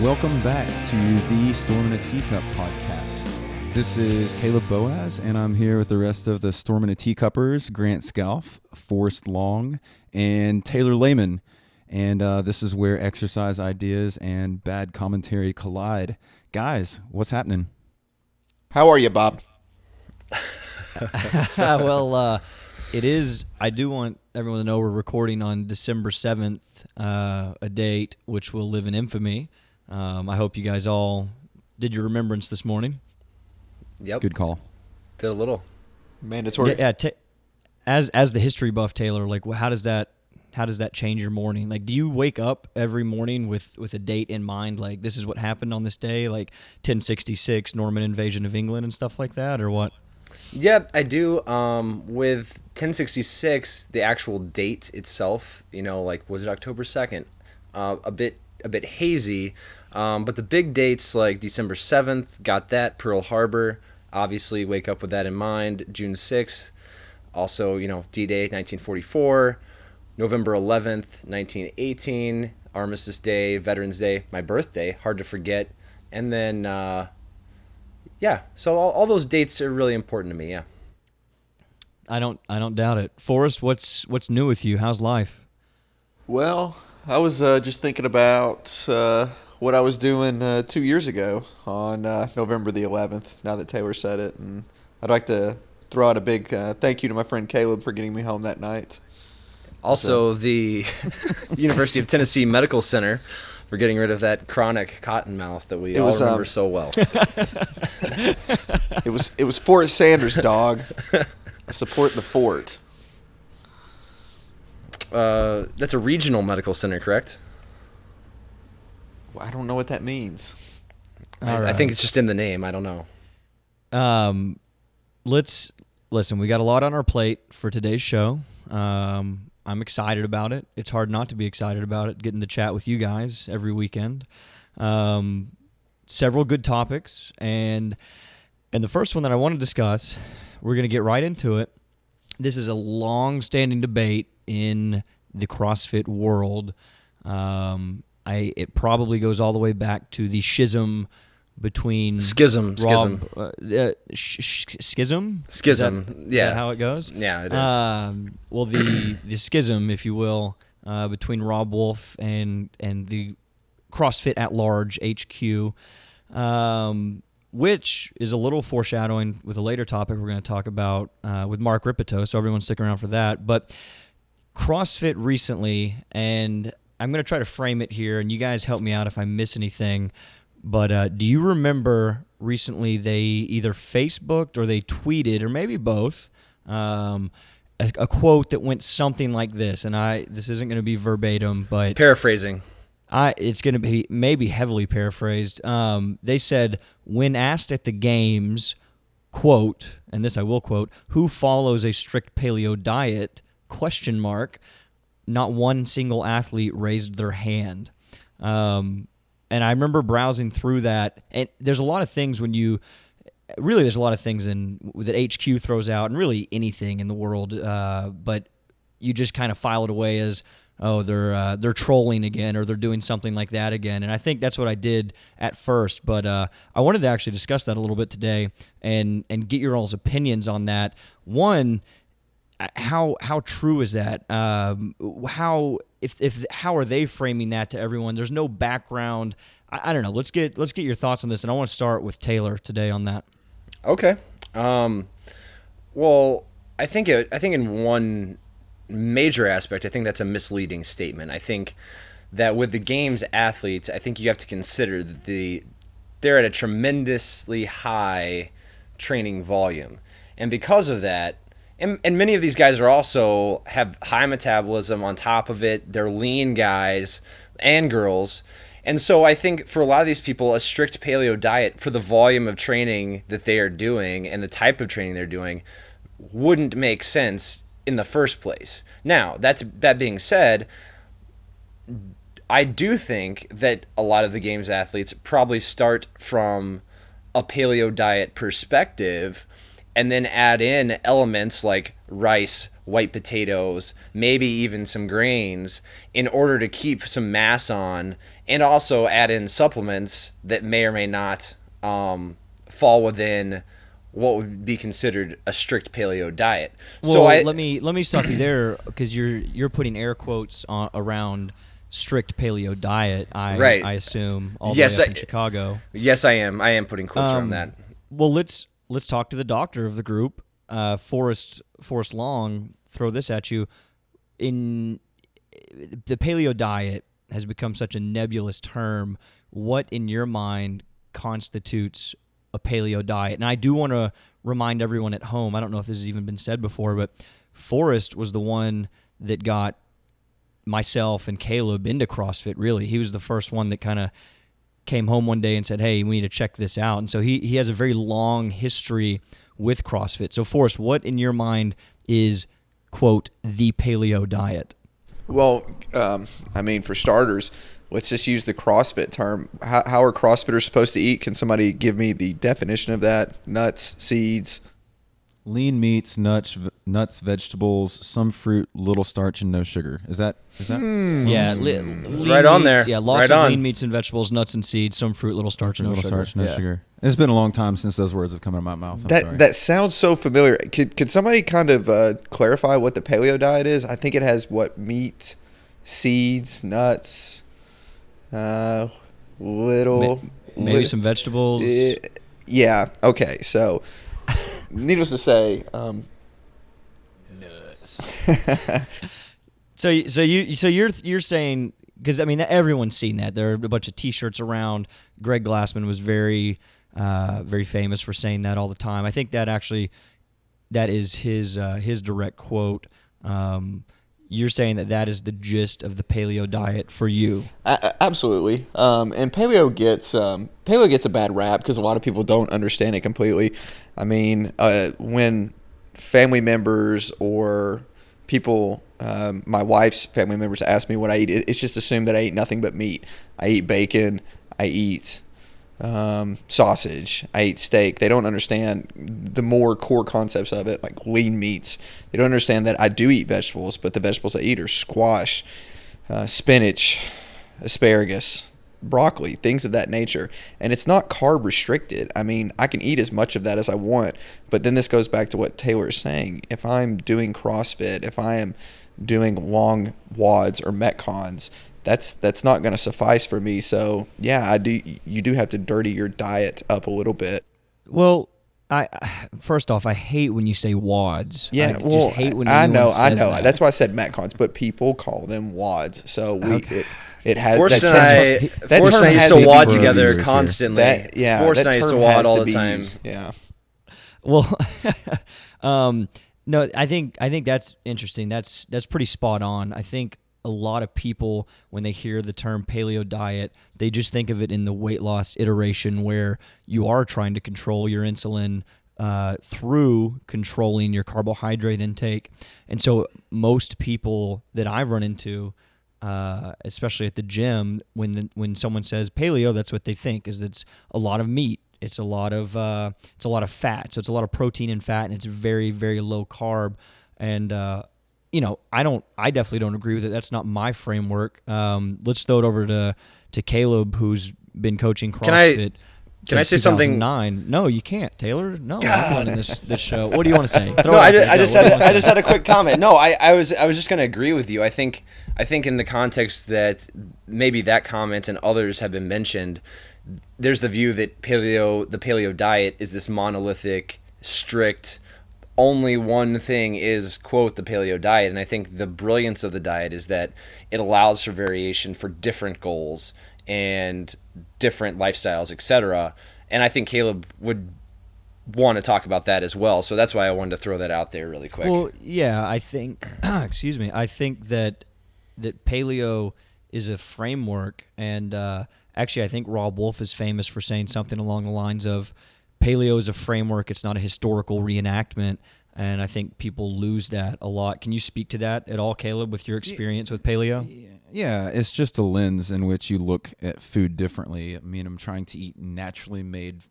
Welcome back to the Storm in a Teacup podcast. This is Caleb Boaz, and I'm here with the rest of the Storm in a Teacupp'ers, Grant Scalf, Forrest Long, and Taylor Lehman. And this is where exercise ideas and bad commentary collide. Guys, what's happening? How are you, Bob? Well, it is. I do want everyone to know we're recording on December 7th, a date which will live in infamy. I hope you guys all did your remembrance this morning. Yep. Good call. Did a little. Mandatory. Yeah. As the history buff, Taylor, like, how does that change your morning? Like, do you wake up every morning with a date in mind? Like, this is what happened on this day, like 1066, Norman invasion of England and stuff like that, or what? Yep, I do. With 1066, the actual date itself, like, was it October 2nd? A bit hazy. But the big dates like December 7th, got that. Pearl Harbor, obviously wake up with that in mind. June 6th, also, D-Day, 1944. November 11th, 1918, Armistice Day, Veterans Day, my birthday, hard to forget. And then, so all those dates are really important to me, yeah. I don't doubt it. Forrest, what's new with you? How's life? Well, I was just thinking about what I was doing 2 years ago on November the 11th, now that Taylor said it. And I'd like to throw out a big thank you to my friend Caleb for getting me home that night. Also, the University of Tennessee Medical Center for getting rid of that chronic cotton mouth that we all remember so well. It was Fort Sanders, dog. I support the fort. That's a regional medical center, correct? Well, I don't know what that means. I think it's just in the name. I don't know. Let's listen. We got a lot on our plate for today's show. I'm excited about it. It's hard not to be excited about it, getting to chat with you guys every weekend. Several good topics, and the first one that I want to discuss, we're going to get right into it. This is a long-standing debate in the CrossFit world. It probably goes all the way back to the schism between Schism. Schism. Yeah. Is that how it goes? Yeah, it is. Well, the schism, if you will, between Rob Wolf and the CrossFit at Large HQ, which is a little foreshadowing with a later topic we're going to talk about with Mark Ripito, so everyone stick around for that. But CrossFit recently, and I'm going to try to frame it here, and you guys help me out if I miss anything, but do you remember recently they either Facebooked or they tweeted, or maybe both, a quote that went something like this, and this isn't going to be verbatim, but Paraphrasing. It's going to be maybe heavily paraphrased. They said, when asked at the games, quote, and this I will quote, who follows a strict paleo diet, ? Not one single athlete raised their hand. And I remember browsing through that, and there's a lot of things there's a lot of things that HQ throws out, and really anything in the world, but you just kind of file it away as, oh, they're trolling again, or they're doing something like that again. And I think that's what I did at first, but I wanted to actually discuss that a little bit today and get your all's opinions on that. One, how true is that? How are they framing that to everyone? There's no background. I don't know. Let's get your thoughts on this, and I want to start with Taylor today on that. Okay. Well, I think in one major aspect, I think that's a misleading statement. I think that with the games athletes, I think you have to consider that they're at a tremendously high training volume, and because of that. And many of these guys have high metabolism on top of it. They're lean guys and girls. And so I think for a lot of these people, a strict paleo diet for the volume of training that they are doing and the type of training they're doing wouldn't make sense in the first place. Now, that being said, I do think that a lot of the games athletes probably start from a paleo diet perspective and then add in elements like rice white potatoes, maybe even some grains in order to keep some mass on, and also add in supplements that may or may not fall within what would be considered a strict paleo diet. Well, So let me stop you there, because you're putting air quotes around strict paleo diet. Right. I assume all Yes, the way up in Chicago. Yes, I am. I am putting quotes around that. Well, let's talk to the doctor of the group, Forrest Long. Throw this at you. In the paleo diet has become such a nebulous term. What, in your mind, constitutes a paleo diet? And I do want to remind everyone at home, I don't know if this has even been said before, but Forrest was the one that got myself and Caleb into CrossFit, really. He was the first one that kind of came home one day and said, hey, we need to check this out. And so he has a very long history with CrossFit. So Forrest, what in your mind is, quote, the paleo diet? Well, I mean, for starters, let's just use the CrossFit term. How are CrossFitters supposed to eat? Can somebody give me the definition of that? Nuts, seeds. Lean meats, nuts, vegetables, some fruit, little starch, and no sugar. Is that? Yeah, Right on there. Yeah, lots Right of on. lean meats and vegetables, nuts and seeds, some fruit, little starch, and no Little sugar. starch, no Yeah. sugar. It's been a long time since those words have come out of my mouth. I'm sorry. That sounds so familiar. Could somebody kind of clarify what the paleo diet is? I think it has meat, seeds, nuts, Maybe some vegetables. Yeah. Okay. So, needless to say, So you're saying, because I mean everyone's seen that. There are a bunch of T-shirts around. Greg Glassman was very famous for saying that all the time. I think that is his direct quote. You're saying that is the gist of the paleo diet for you. Absolutely. And paleo gets a bad rap because a lot of people don't understand it completely. I mean, when family members or people, my wife's family members ask me what I eat, it's just assumed that I eat nothing but meat. I eat bacon. I eat sausage. I eat steak. They don't understand the more core concepts of it, like lean meats. They don't understand that I do eat vegetables, but the vegetables I eat are squash, spinach, asparagus, broccoli, things of that nature. And it's not carb restricted. I mean, I can eat as much of that as I want, but then this goes back to what Taylor is saying. If I'm doing CrossFit, if I am doing long WODs or Metcons, that's not going to suffice for me. So yeah, you do have to dirty your diet up a little bit. Well, first off, I hate when you say WODs. Yeah, I well, just hate when I know. says that. That's why I said Metcons, but people call them WODs. So it has Forrest that and term- I, that Forrest term and I used has to be WOD used. together here. constantly. that Forrest and I used to term WOD has all to the be time. used. Yeah. Well, no, I think that's interesting. That's pretty spot on. I think a lot of people, when they hear the term paleo diet, they just think of it in the weight loss iteration where you are trying to control your insulin through controlling your carbohydrate intake. And so most people that I've run into, especially at the gym, when someone says paleo, that's what they think, is it's a lot of meat. It's a lot of fat. So it's a lot of protein and fat, and it's very, very low carb. And I definitely don't agree with it. That's not my framework. Let's throw it over to Caleb, who's been coaching CrossFit. Can I say something? 2009. No, you can't, Taylor. No, I'm running this show. What do you want to say? No, I just had a quick comment. No, I was just going to agree with you. I think in the context that maybe that comment and others have been mentioned, there's the view that the paleo diet is this monolithic, strict, only one thing is, quote, the paleo diet. And I think the brilliance of the diet is that it allows for variation for different goals and different lifestyles, etc. And I think Caleb would want to talk about that as well. So that's why I wanted to throw that out there really quick. Well, yeah, I think, excuse me, I think that paleo is a framework. And actually, I think Rob Wolf is famous for saying something along the lines of, paleo is a framework, it's not a historical reenactment, and I think people lose that a lot. Can you speak to that at all, Caleb, with your experience with paleo? Yeah, it's just a lens in which you look at food differently. I mean, I'm trying to eat naturally made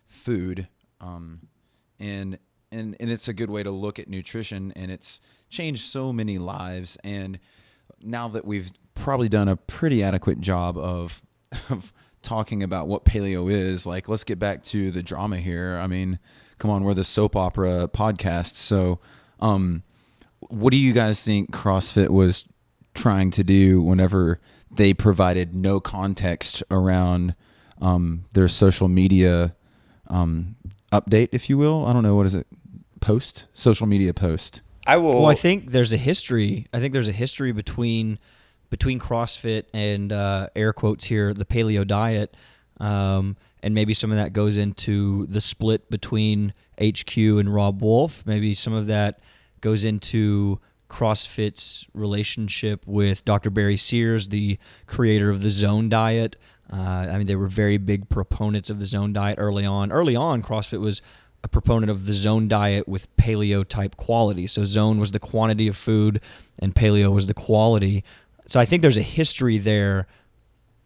food, and and it's a good way to look at nutrition, and it's changed so many lives. And now that we've probably done a pretty adequate job of talking about what paleo is, like, let's get back to the drama here. I mean, come on, we're the soap opera podcast. So, what do you guys think CrossFit was trying to do whenever they provided no context around their social media update, if you will? I don't know, what is it? Social media post. Well, I think there's a history. I think there's a history between CrossFit and air quotes here, the paleo diet, and maybe some of that goes into the split between HQ and Rob Wolf. Maybe some of that goes into CrossFit's relationship with Dr. Barry Sears, the creator of the Zone diet. I mean, they were very big proponents of the Zone diet early on. Early on, CrossFit was a proponent of the Zone diet with paleo type quality. So Zone was the quantity of food and paleo was the quality. So I think there's a history there,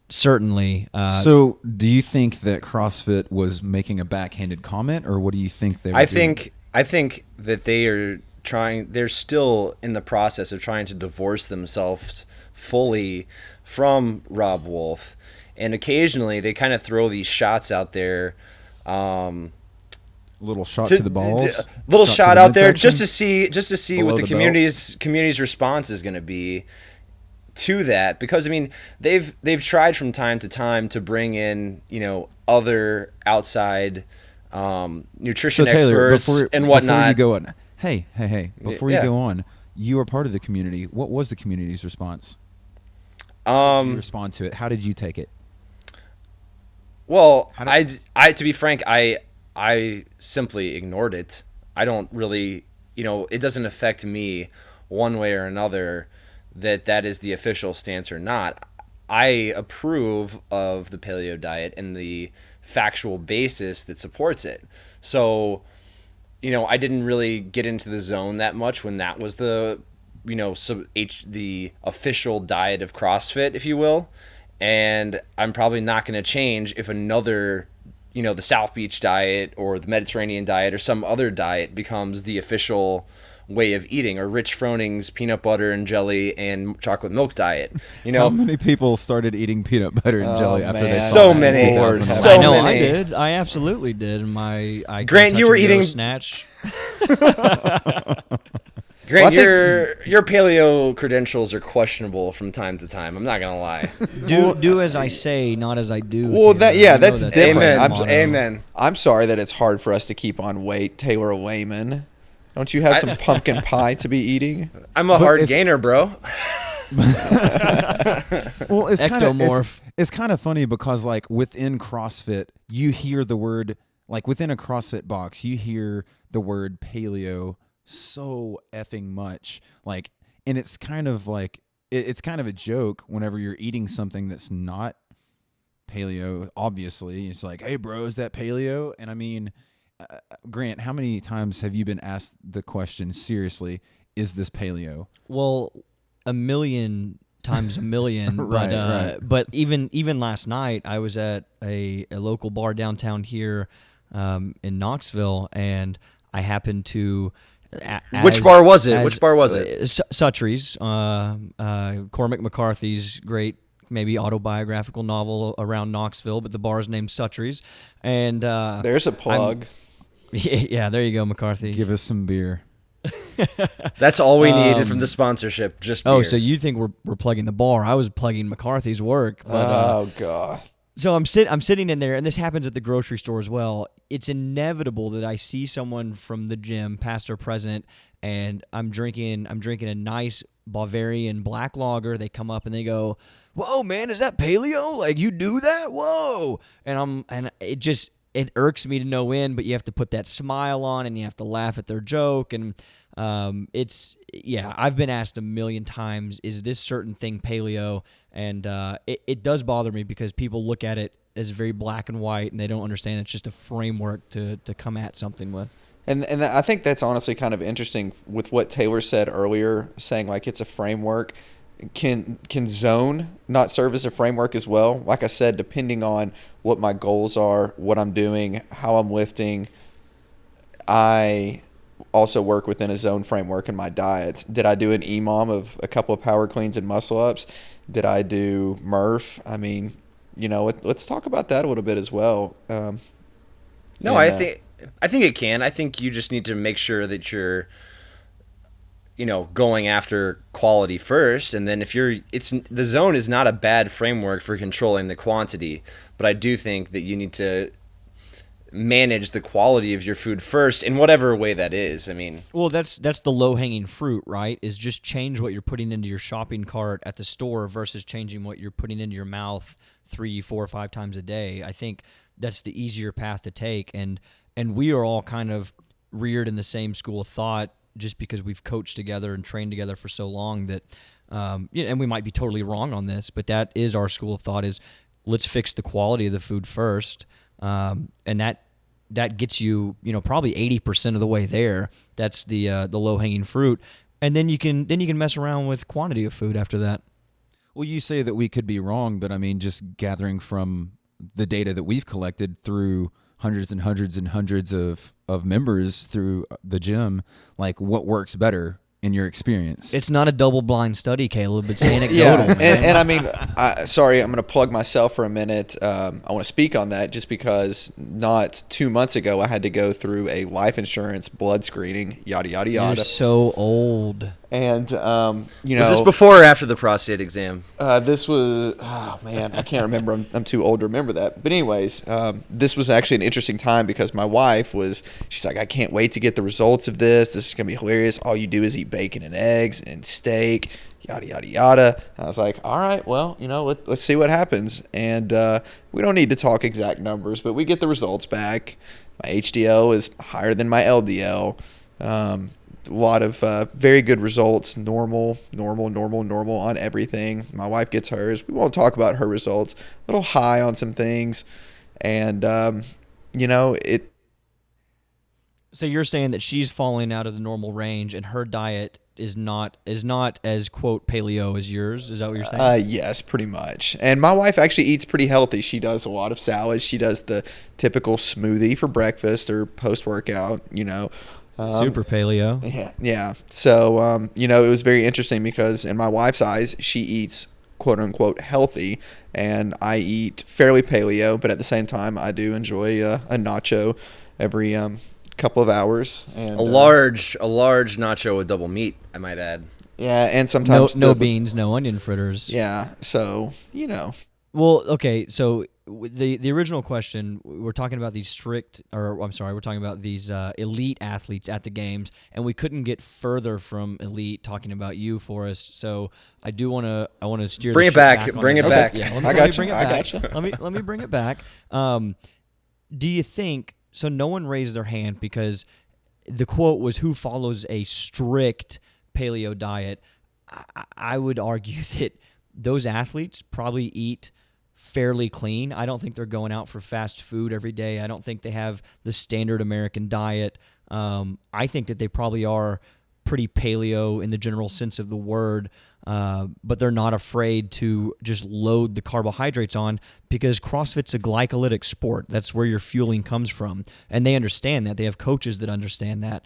certainly. So do you think that CrossFit was making a backhanded comment, or what do you think they were doing? I think that they're still in the process of trying to divorce themselves fully from Rob Wolf. And occasionally they kind of throw these shots out there. Little shot to the balls. Little shot out there just to see Below what the the community's response is going to be to that. Because I mean, they've tried from time to time to bring in, other outside nutrition Taylor, experts and whatnot. Before you go on, hey, before you go on, you are part of the community. What was the community's response? How did you respond to it? How did you take it? Well, I to be frank, I simply ignored it. I don't really, it doesn't affect me one way or another that is the official stance or not. I approve of the paleo diet and the factual basis that supports it. So, I didn't really get into the Zone that much when that was the, the official diet of CrossFit, if you will. And I'm probably not going to change if another, the South Beach diet or the Mediterranean diet or some other diet becomes the official way of eating, or Rich Froning's peanut butter and jelly and chocolate milk diet. How many people started eating peanut butter and jelly after they saw so that in many. 2011? I know many. I did. I absolutely did. I Grant, you were eating snatch. Grant, your paleo credentials are questionable from time to time. I'm not gonna lie. Do as I say, not as I do. Well, Taylor. that's different. Amen. I'm sorry that it's hard for us to keep on weight, Taylor Wayman. Don't you have some pumpkin pie to be eating? I'm a hard gainer, bro. Well, Ectomorph. It's kind of funny because, like, within CrossFit, you hear the word, like, within a CrossFit box, you hear the word paleo so effing much, like, and it's kind of like it's kind of a joke whenever you're eating something that's not paleo. Obviously, it's like, hey bro, is that paleo? And I mean, Grant, how many times have you been asked the question, seriously, is this paleo? Well, a million times a million. Right. But even last night, I was at a local bar downtown here in Knoxville, and I happened to. Which bar was it? Suttrie's, Cormac McCarthy's great, maybe autobiographical novel around Knoxville, but the bar is named Suttrie's. And there's a plug. Yeah, there you go, McCarthy. Give us some beer. That's all we needed from the sponsorship. Just beer. Oh, so you think we're plugging the bar? I was plugging McCarthy's work. But, oh God. So I'm sitting in there, and this happens at the grocery store as well. It's inevitable that I see someone from the gym, past or present, and I'm drinking a nice Bavarian black lager. They come up and they go, "Whoa, man, is that paleo? Like, you do that? Whoa!" And it irks me to no end. But you have to put that smile on, and you have to laugh at their joke. And I've been asked a million times, is this certain thing paleo? And it does bother me because people look at it as very black and white, and they don't understand it's just a framework to come at something with. And I think that's honestly kind of interesting with what Taylor said earlier, saying like it's a framework. Can Zone not serve as a framework as well? Like I said, depending on what my goals are, what I'm doing, how I'm lifting, I also work within a zone framework in my diet. Did I do an EMOM of a couple of power cleans and muscle ups? Did I do Murph? I mean, let's talk about that a little bit as well. No, I think it can. I think you just need to make sure that you're going after quality first, and then the zone is not a bad framework for controlling the quantity, but I do think that you need to manage the quality of your food first in whatever way that is. I mean, well, that's the low-hanging fruit, right? Is just change what you're putting into your shopping cart at the store versus changing what you're putting into your mouth 3, 4, 5 times a day. I think that's the easier path to take, and we are all kind of reared in the same school of thought just because we've coached together and trained together for so long that and we might be totally wrong on this, but that is our school of thought, is let's fix the quality of the food first. And that gets you, probably 80% of the way there. That's the low-hanging fruit. And then you can mess around with quantity of food after that. Well, you say that we could be wrong, but I mean, just gathering from the data that we've collected through hundreds and hundreds and hundreds of members through the gym, like what works better in your experience? It's not a double-blind study, Caleb. It's anecdotal. Yeah, Man. and I mean, sorry, I'm going to plug myself for a minute. I want to speak on that just because not 2 months ago I had to go through a life insurance blood screening, yada, yada, yada. You're so old. And, was this before or after the prostate exam? This was, oh man, I can't remember. I'm too old to remember that. But anyways, this was actually an interesting time because my wife she's like, I can't wait to get the results of this. This is going to be hilarious. All you do is eat bacon and eggs and steak, yada, yada, yada. And I was like, all right, well, let's see what happens. And we don't need to talk exact numbers, but we get the results back. My HDL is higher than my LDL. A lot of very good results, normal on everything. My wife gets hers. We won't talk about her results. A little high on some things. And, it. So you're saying that she's falling out of the normal range and her diet is not as, quote, paleo as yours? Is that what you're saying? Yes, pretty much. And my wife actually eats pretty healthy. She does a lot of salads. She does the typical smoothie for breakfast or post-workout, Super paleo. Yeah. So, it was very interesting because in my wife's eyes, she eats quote unquote healthy and I eat fairly paleo, but at the same time, I do enjoy a nacho every couple of hours. And a large nacho with double meat, I might add. Yeah. And sometimes no beans, no onion fritters. Yeah. So, Well, okay. So the original question, we're talking about these we're talking about these elite athletes at the games, and we couldn't get further from elite talking about you, Forrest. So I want to steer. Bring it back. Bring it back. Yeah, I got you. Let me bring it back. Do you think so? No one raised their hand because the quote was, "Who follows a strict paleo diet?" I would argue that those athletes probably eat fairly clean. I don't think they're going out for fast food every day. I don't think they have the standard American diet. I think that they probably are pretty paleo in the general sense of the word, but they're not afraid to just load the carbohydrates on because CrossFit's a glycolytic sport. That's where your fueling comes from, and they understand that. They have coaches that understand that.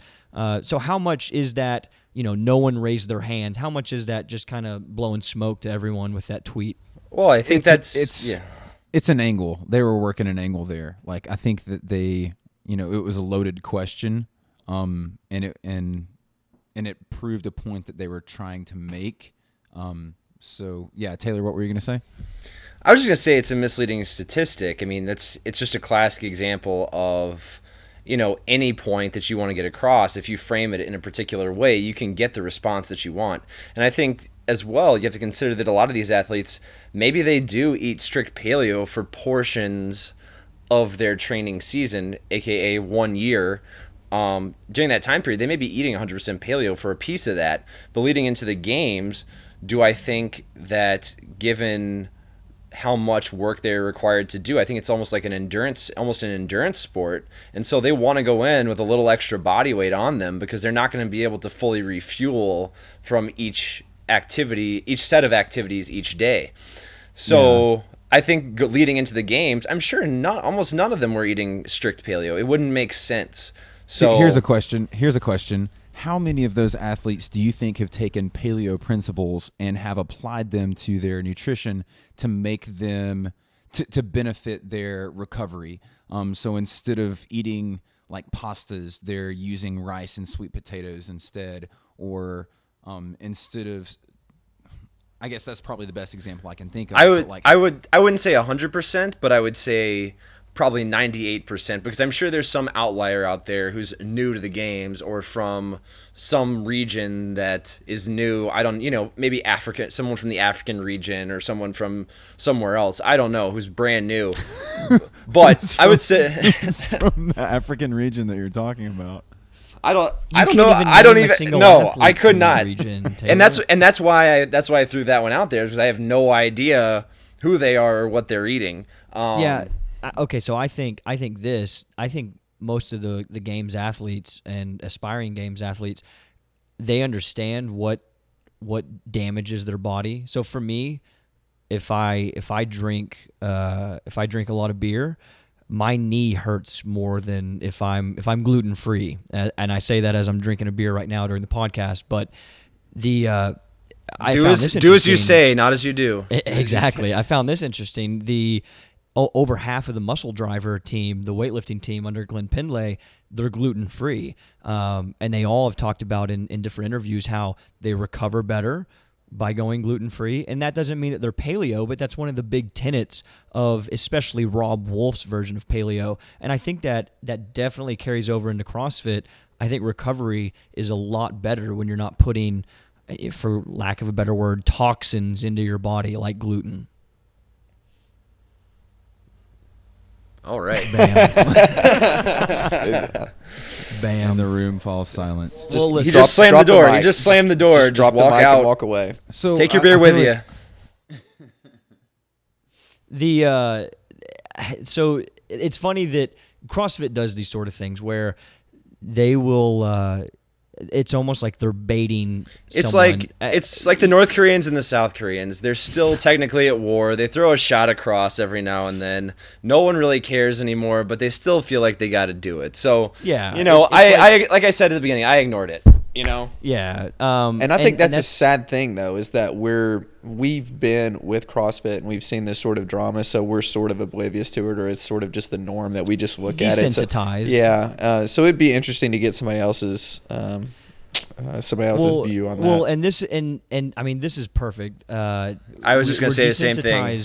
So how much is that, no one raised their hand? How much is that just kind of blowing smoke to everyone with that tweet? Well, I think it's an angle. They were working an angle there. Like I think that they, it was a loaded question, and it proved a point that they were trying to make. So yeah, Taylor, what were you going to say? I was just going to say it's a misleading statistic. I mean, it's just a classic example of, any point that you want to get across. If you frame it in a particular way, you can get the response that you want. And I think as well, you have to consider that a lot of these athletes, maybe they do eat strict paleo for portions of their training season, aka 1 year. During that time period, they may be eating 100% paleo for a piece of that. But leading into the games, do I think that given how much work they're required to do, I think it's almost like an endurance sport. And so they want to go in with a little extra body weight on them because they're not going to be able to fully refuel from each set of activities each day. So yeah. I think leading into the games, I'm sure almost none of them were eating strict paleo. It wouldn't make sense. So Here's a question. How many of those athletes do you think have taken paleo principles and have applied them to their nutrition to make them to benefit their recovery? So instead of eating like pastas, they're using rice and sweet potatoes instead, or instead of. I guess that's probably the best example I can think of. I would, but like, I wouldn't say 100%, but I would say probably 98%, because I'm sure there's some outlier out there who's new to the games or from some region that is new. I don't, maybe Africa, someone from the African region or someone from somewhere else. I don't know, who's brand new. But I would say from the African region that you're talking about. I don't You know. can't even I don't name a even. single No, athlete I could from that not. region, And that's Taylor. why I threw that one out there, because I have no idea who they are or what they're eating. Yeah. Okay. So I think most of the games athletes and aspiring games athletes, they understand what damages their body. So for me, if I drink a lot of beer, my knee hurts more than if I'm gluten free. And I say that as I'm drinking a beer right now during the podcast. But do this as you interesting. say, not as you do. Exactly. I found this interesting. Over half of the muscle driver team, the weightlifting team under Glenn Pendlay, they're gluten free, and they all have talked about in different interviews how they recover better by going gluten free. And that doesn't mean that they're paleo, but that's one of the big tenets of especially Rob Wolf's version of paleo. And I think that definitely carries over into CrossFit. I think recovery is a lot better when you're not putting, for lack of a better word, toxins into your body like gluten. All right. Bam. And the room falls silent. Well, You listen, just slammed the drop the door. You mic. just slammed the door. Just drop the walk mic out. and walk away. So Take your I beer with feel you. like- So it's funny that CrossFit does these sort of things where they will. It's almost like they're baiting. It's someone. like the North Koreans and the South Koreans. They're still technically at war. They throw a shot across every now and then. No one really cares anymore, but they still feel like they got to do it. So Yeah, I like I said at the beginning, I ignored it. Yeah, And I think that's a sad thing, though, is that we've been with CrossFit and we've seen this sort of drama, so we're sort of oblivious to it, or it's sort of just the norm that we just look at it. So, desensitized. yeah. So it'd be interesting to get somebody else's view on that. Well, and this and I mean this is perfect. I was just gonna say the same thing.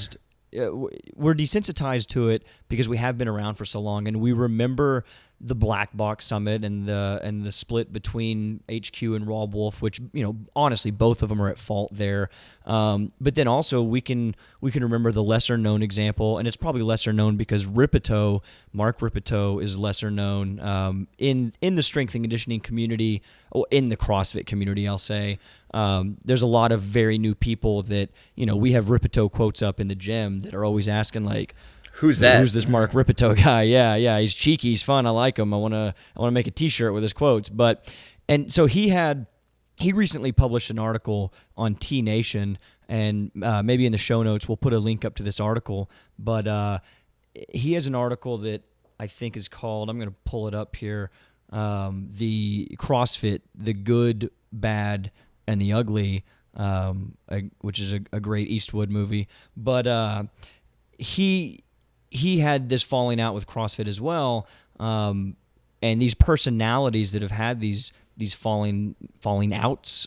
We're desensitized to it because we have been around for so long, and we remember the Black Box Summit and the split between HQ and Rob Wolf, which honestly both of them are at fault there. But then also we can remember the lesser known example, and it's probably lesser known because Mark Ripito is lesser known in the strength and conditioning community, or in the CrossFit community, I'll say. There's a lot of very new people that we have Ripito quotes up in the gym that are always asking like, Who's that? Who's this Mark Ripito guy? Yeah, he's cheeky, he's fun, I like him. I want to make a T-shirt with his quotes. And so he recently published an article on T Nation, and maybe in the show notes we'll put a link up to this article. But he has an article that I think is called, I'm going to pull it up here, the CrossFit, the Good, Bad, and the Ugly, which is a great Eastwood movie. But he had this falling out with CrossFit as well, and these personalities that have had these falling outs,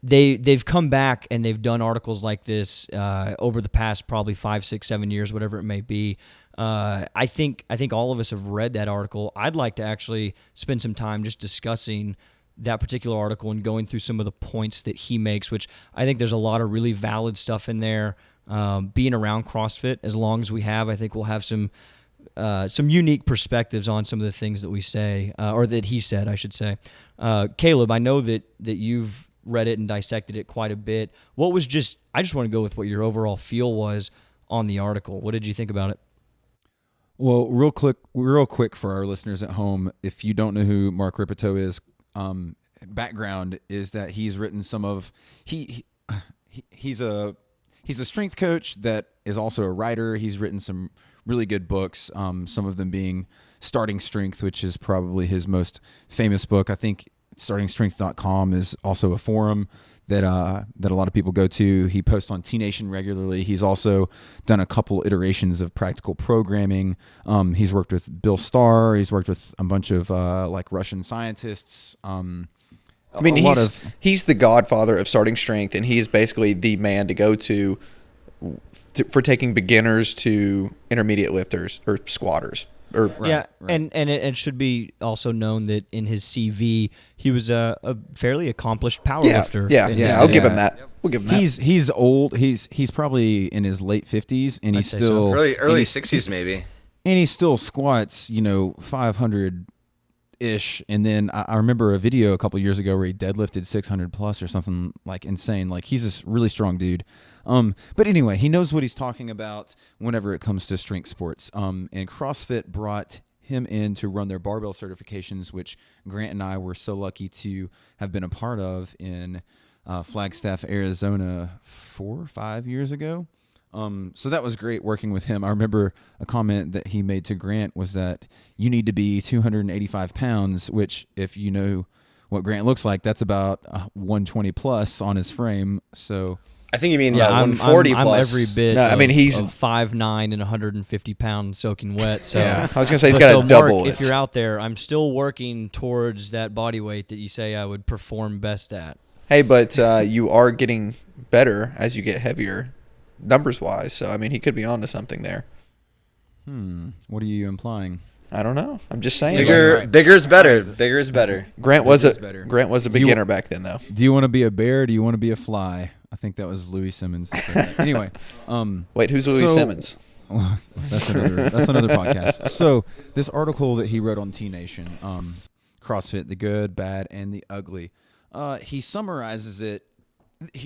they've come back and they've done articles like this over the past probably 5, 6, 7 years, whatever it may be. I think all of us have read that article. I'd like to actually spend some time just discussing that particular article and going through some of the points that he makes, which I think there's a lot of really valid stuff in there. Being around CrossFit, as long as we have, I think we'll have some unique perspectives on some of the things that we say, or that he said, I should say. Caleb, I know that you've read it and dissected it quite a bit. I just want to go with what your overall feel was on the article. What did you think about it? Well, real quick for our listeners at home, if you don't know who Mark Ripito is, background is that he's written some of he's a strength coach that is also a writer. He's written some really good books, some of them being Starting Strength, which is probably his most famous book. I think startingstrength.com is also a forum that that a lot of people go to. He posts on T Nation regularly. He's also done a couple iterations of practical programming. He's worked with Bill Starr. He's worked with a bunch of like Russian scientists. I mean, he's the godfather of starting strength, and he is basically the man to go to for taking beginners to intermediate lifters or squatters. Right. And it should be also known that in his CV, he was a fairly accomplished powerlifter. I'll give him that. We'll give him that. He's old. He's probably in his late 50s, and he's still early 60s maybe. And he still squats, 500 ish. And then I remember a video a couple years ago where he deadlifted 600 plus or something like insane. Like, he's a really strong dude. But anyway, he knows what he's talking about whenever it comes to strength sports. And CrossFit brought him in to run their barbell certifications, which Grant and I were so lucky to have been a part of in Flagstaff, Arizona 4 or 5 years ago. So that was great working with him. I remember a comment that he made to Grant was that you need to be 285 pounds, which, if you know what Grant looks like, that's about 120 plus on his frame. So I think you mean 140 I'm plus. every bit. No, I mean, he's 5'9" and 150 pounds soking wet. So yeah, I was gonna say he's got to double Mark, it. if you're out there, I'm still working towards that body weight that you say I would perform best at. Hey, but you are getting better as you get heavier, numbers wise. So I mean, he could be onto something there. What are you implying? I don't know. I'm just saying. Bigger's better. Bigger is better. Grant was a beginner back then, though. Do you want to be a bear? Or do you want to be a fly? I think that was Louis Simmons that said that. Anyway, wait, who's Louis Simmons? That's another podcast. So this article that he wrote on T Nation, CrossFit, the good, bad, and the ugly. He summarizes it.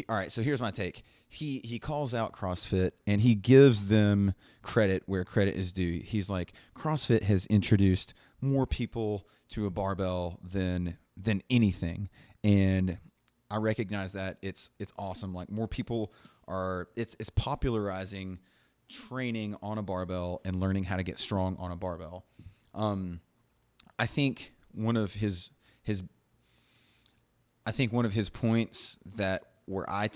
All right, so here's my take. He calls out CrossFit and he gives them credit where credit is due. He's like, CrossFit has introduced more people to a barbell than anything, and I recognize that it's awesome. Like, more people are it's popularizing training on a barbell and learning how to get strong on a barbell. I think one of his points that where I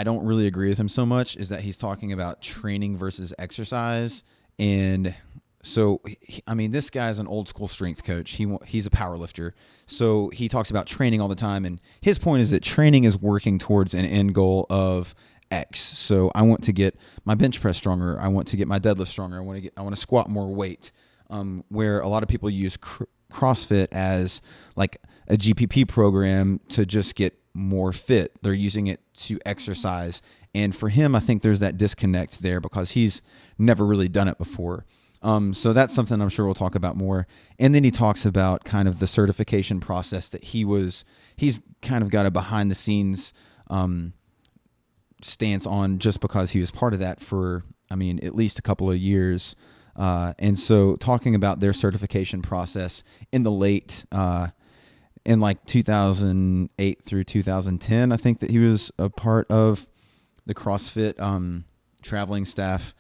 don't really agree with him so much is that he's talking about training versus exercise. And so, this guy's an old school strength coach. He's a power lifter. So he talks about training all the time. And his point is that training is working towards an end goal of X. So I want to get my bench press stronger. I want to get my deadlift stronger. I want to squat more weight. Where a lot of people use CrossFit as like a GPP program to just get more fit. They're using it to exercise. And for him, I think there's that disconnect there because he's never really done it before. So that's something I'm sure we'll talk about more. And then he talks about kind of the certification process that he's kind of got a behind the scenes stance on, just because he was part of that for, at least a couple of years. And so talking about their certification process in the late, in like 2008 through 2010, I think that he was a part of the CrossFit traveling staff.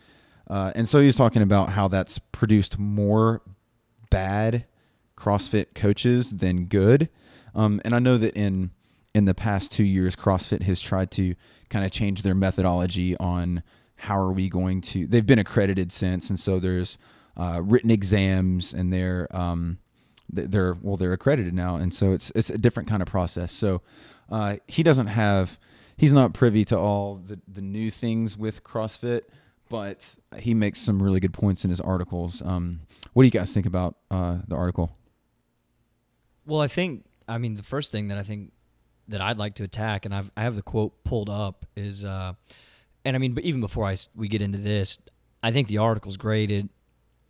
And so he was talking about how that's produced more bad CrossFit coaches than good. And I know that in the past 2 years, CrossFit has tried to kind of change their methodology on how are we going to, they've been accredited since. And so there's written exams, and they're accredited now. And so it's a different kind of process. So he's not privy to all the new things with CrossFit, but he makes some really good points in his articles. What do you guys think about the article? Well, I think, the first thing that I think that I'd like to attack, and I have the quote pulled up, is, but even before we get into this, I think the article's great.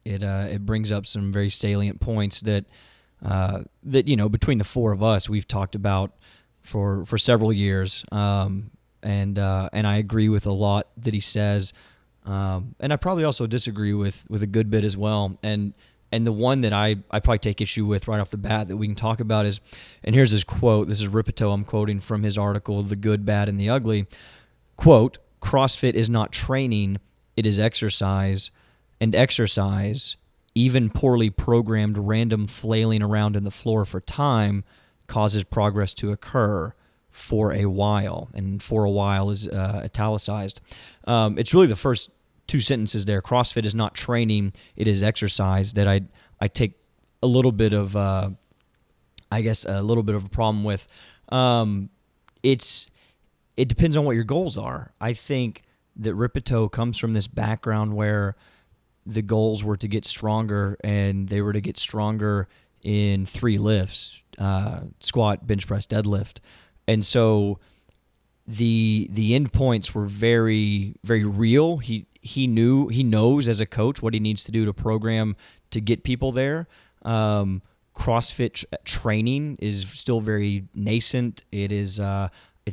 It brings up some very salient points that between the four of us we've talked about for several years, and I agree with a lot that he says, and I probably also disagree with a good bit as well. And the one that I probably take issue with right off the bat that we can talk about is, and here's his quote. This is Ripito. I'm quoting from his article, The Good, Bad, and the Ugly. Quote, CrossFit is not training, it is exercise. and exercise, even poorly programmed random flailing around in the floor for time, causes progress to occur for a while. And for a while is italicized. It's really the first two sentences there. CrossFit is not training, it is exercise, that I take a little bit of, a little bit of a problem with. It depends on what your goals are. I think that Ripito comes from this background where the goals were to get stronger, and they were to get stronger in 3 lifts, squat, bench press, deadlift. And so the endpoints were very, very real. He knows as a coach what he needs to do to program to get people there. CrossFit training is still very nascent. It's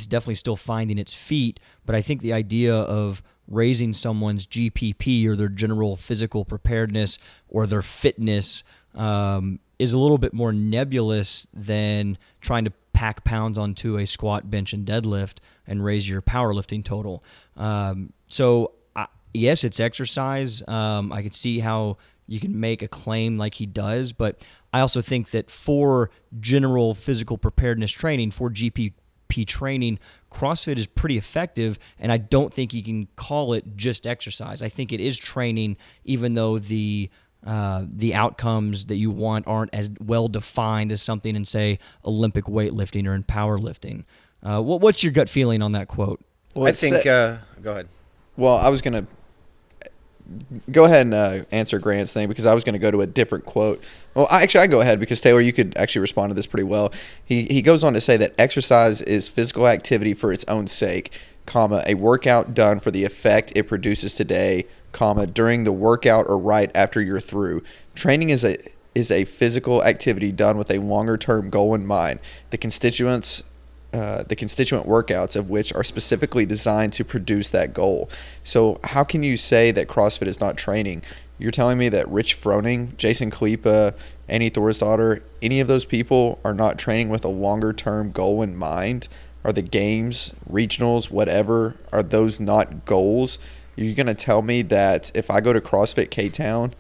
definitely still finding its feet, but I think the idea of raising someone's GPP, or their general physical preparedness, or their fitness is a little bit more nebulous than trying to pack pounds onto a squat, bench, and deadlift and raise your powerlifting total. Yes, it's exercise. I can see how you can make a claim like he does, but I also think that for general physical preparedness training, for GPP training, CrossFit is pretty effective, and I don't think you can call it just exercise. I think it is training, even though the outcomes that you want aren't as well defined as something in, say, Olympic weightlifting or in powerlifting. What's your gut feeling on that quote? Well, I think. Go ahead. Well, I was going to go ahead and answer Grant's thing, because I was going to go to a different quote. Well, I go ahead, because Taylor, you could actually respond to this pretty well. He goes on to say that exercise is physical activity for its own sake, a workout done for the effect it produces today, during the workout or right after you're through. Training is a physical activity done with a longer term goal in mind. The constituent workouts of which are specifically designed to produce that goal. So how can you say that CrossFit is not training? You're telling me that Rich Froning, Jason Kalipa, Annie Thorisdottir, any of those people are not training with a longer term goal in mind? Are the games, regionals, whatever, are those not goals? You're going to tell me that if I go to CrossFit K-Town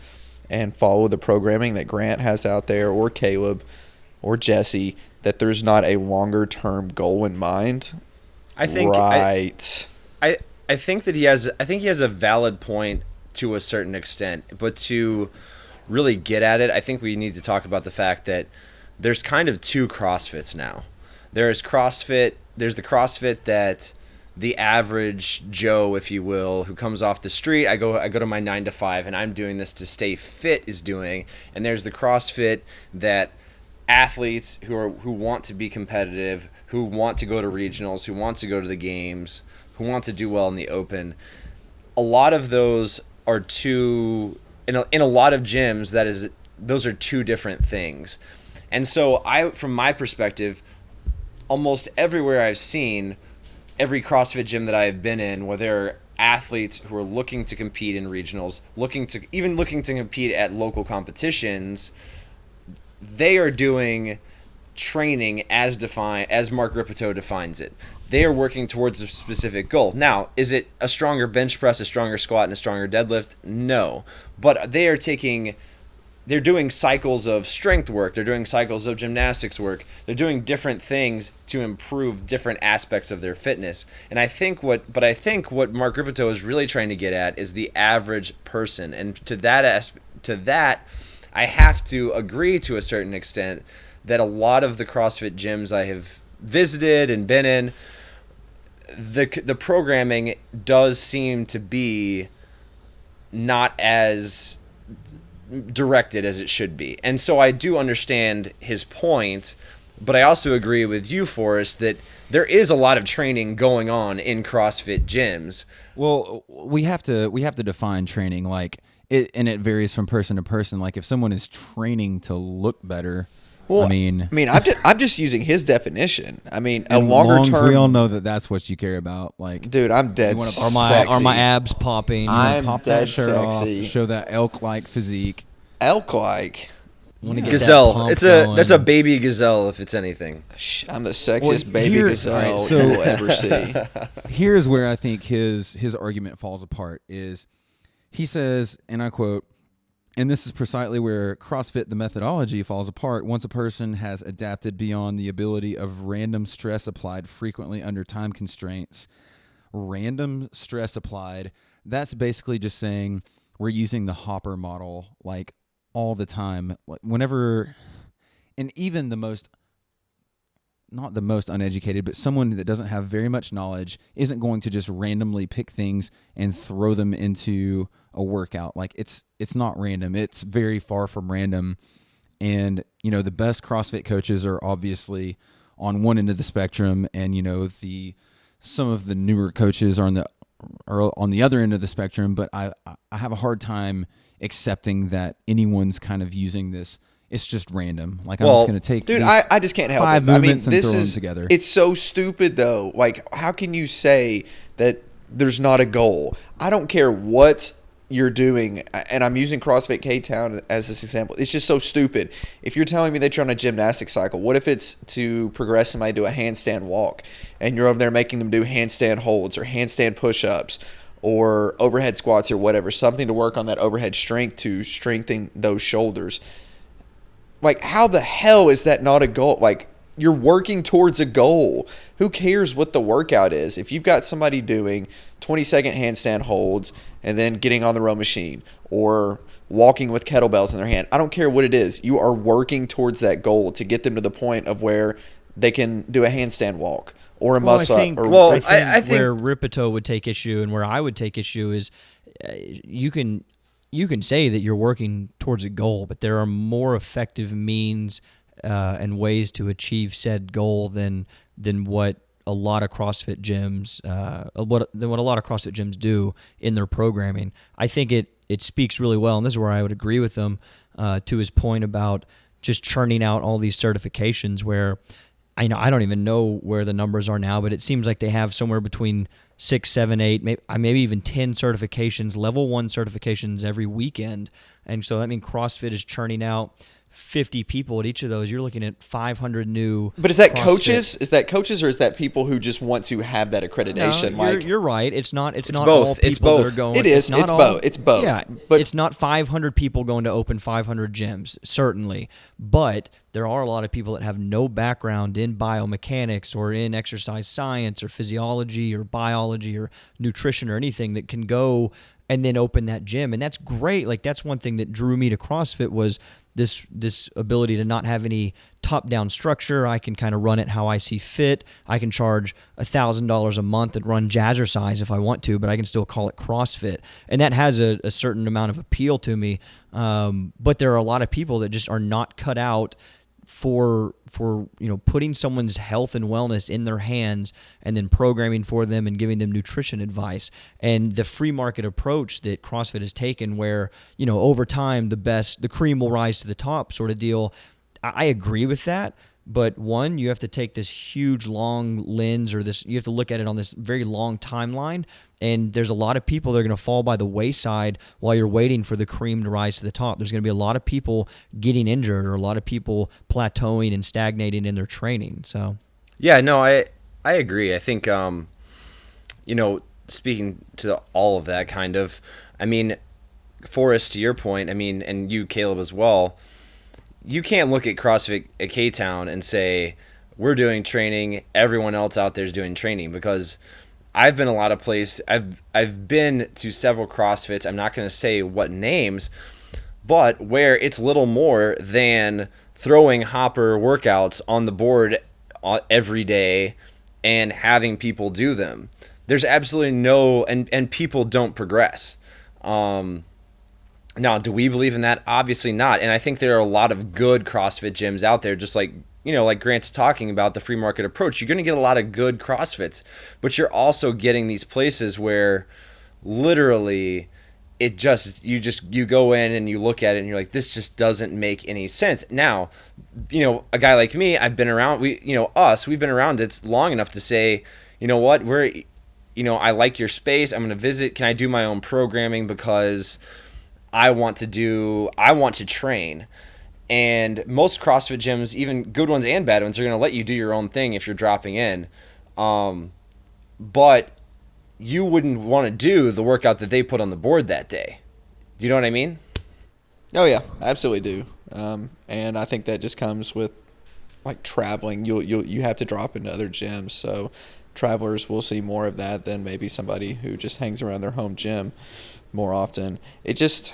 and follow the programming that Grant has out there, or Caleb, or Jesse, that there's not a longer term goal in mind? I think right. I think that he has a valid point to a certain extent, but to really get at it, I think we need to talk about the fact that there's kind of 2 CrossFits now. There's the CrossFit that the average Joe, if you will, who comes off the street, I go to my 9 to 5 and I'm doing this to stay fit, is doing. And there's the CrossFit that athletes who want to be competitive, who want to go to regionals, who want to go to the games, who want to do well in the open. A lot of those are in a lot of gyms, those are 2 different things. And so from my perspective, almost everywhere I've seen, every CrossFit gym that I've been in, where there are athletes who are looking to compete in regionals, looking to compete at local competitions, they are doing training as Mark Ripito defines it. They are working towards a specific goal. Now, is it a stronger bench press, a stronger squat, and a stronger deadlift? No. But they're doing cycles of strength work. They're doing cycles of gymnastics work. They're doing different things to improve different aspects of their fitness. And I think what Mark Ripito is really trying to get at is the average person. And to that, I have to agree to a certain extent that a lot of the CrossFit gyms I have visited and been in, the programming does seem to be not as directed as it should be. And so I do understand his point, but I also agree with you, Forrest, that there is a lot of training going on in CrossFit gyms. Well, we have to define training, like it, and it varies from person to person. Like if someone is training to look better, well, I'm just using his definition. I mean, a longer term. We all know that that's what you care about. Like, dude, I'm dead. Are my abs popping? I'm pop dead that shirt sexy. off, show that elk-like physique. Elk-like. Gazelle. That's a baby gazelle, if it's anything. I'm the sexiest baby gazelle you will ever see. Here's where I think his argument falls apart. Is He says, and I quote, "And this is precisely where CrossFit, the methodology, falls apart. Once a person has adapted beyond the ability of random stress applied frequently under time constraints." Random stress applied, that's basically just saying we're using the hopper model like all the time. Like whenever, and even the most, not the most uneducated, but someone that doesn't have very much knowledge isn't going to just randomly pick things and throw them into a workout. Like it's not random. It's very far from random. And, the best CrossFit coaches are obviously on one end of the spectrum, and, some of the newer coaches are on the other end of the spectrum, but I have a hard time accepting that anyone's kind of using this. It's just random. Like, I'm just going to take I just can't help five it. movements and throw them together. It's so stupid, though. Like, how can you say that there's not a goal? I don't care what you're doing, and I'm using CrossFit K-Town as this example. It's just so stupid. If you're telling me that you're on a gymnastics cycle, what if it's to progress somebody to a handstand walk, and you're over there making them do handstand holds or handstand push-ups or overhead squats or whatever, something to work on that overhead strength to strengthen those shoulders. Like, how the hell is that not a goal? Like, you're working towards a goal. Who cares what the workout is? If you've got somebody doing 20-second handstand holds and then getting on the row machine or walking with kettlebells in their hand, I don't care what it is. You are working towards that goal to get them to the point of where they can do a handstand walk or a muscle up. I think where Ripito would take issue and where I would take issue is you can say that you're working towards a goal, but there are more effective means and ways to achieve said goal than what a lot of CrossFit gyms what a lot of CrossFit gyms do in their programming. I think it speaks really well, and this is where I would agree with him to his point about just churning out all these certifications. Where I don't even know where the numbers are now, but it seems like they have somewhere between 6, 7, 8, maybe even 10 certifications, level 1 certifications every weekend. And so that means CrossFit is churning out 50 people at each of those. You're looking at 500 new. But is that CrossFit. Coaches? Is that coaches, or is that people who just want to have that accreditation? No, you're right. It's not both. all people that are going. It is. It's both. It's both. Yeah, but it's not 500 people going to open 500 gyms, certainly. But there are a lot of people that have no background in biomechanics or in exercise science or physiology or biology or nutrition or anything that can go and then open that gym. And that's great. Like, that's one thing that drew me to CrossFit was this ability to not have any top-down structure. I can kind of run it how I see fit. I can charge $1,000 a month and run Jazzercise if I want to, but I can still call it CrossFit. And that has a certain amount of appeal to me. But there are a lot of people that just are not cut out for putting someone's health and wellness in their hands and then programming for them and giving them nutrition advice. And the free market approach that CrossFit has taken where, over time the cream will rise to the top sort of deal. I agree with that. But one, you have to take this huge long lens, or you have to look at it on this very long timeline. And there's a lot of people that are going to fall by the wayside while you're waiting for the cream to rise to the top. There's going to be a lot of people getting injured or a lot of people plateauing and stagnating in their training. So, yeah, no, I agree. I think, speaking to all of that kind of, Forrest, to your point, and you, Caleb, as well, you can't look at CrossFit at K-Town and say, we're doing training, everyone else out there is doing training, because I've been a lot of places. I've been to several CrossFits. I'm not going to say what names, but where it's little more than throwing hopper workouts on the board every day and having people do them. There's absolutely no, and people don't progress. Now, do we believe in that? Obviously not. And I think there are a lot of good CrossFit gyms out there, just like, like Grant's talking about the free market approach. You're going to get a lot of good CrossFits, but you're also getting these places where literally you go in and you look at it and you're like, this just doesn't make any sense. Now, a guy like me, I've been around, we've been around it long enough to say, what, I like your space. I'm going to visit. Can I do my own programming? Because I want to train. And most CrossFit gyms, even good ones and bad ones, are going to let you do your own thing if you're dropping in. But you wouldn't want to do the workout that they put on the board that day. You know what I mean? Oh yeah, I absolutely do. And I think that just comes with like traveling. You have to drop into other gyms, so travelers will see more of that than maybe somebody who just hangs around their home gym more often. It just,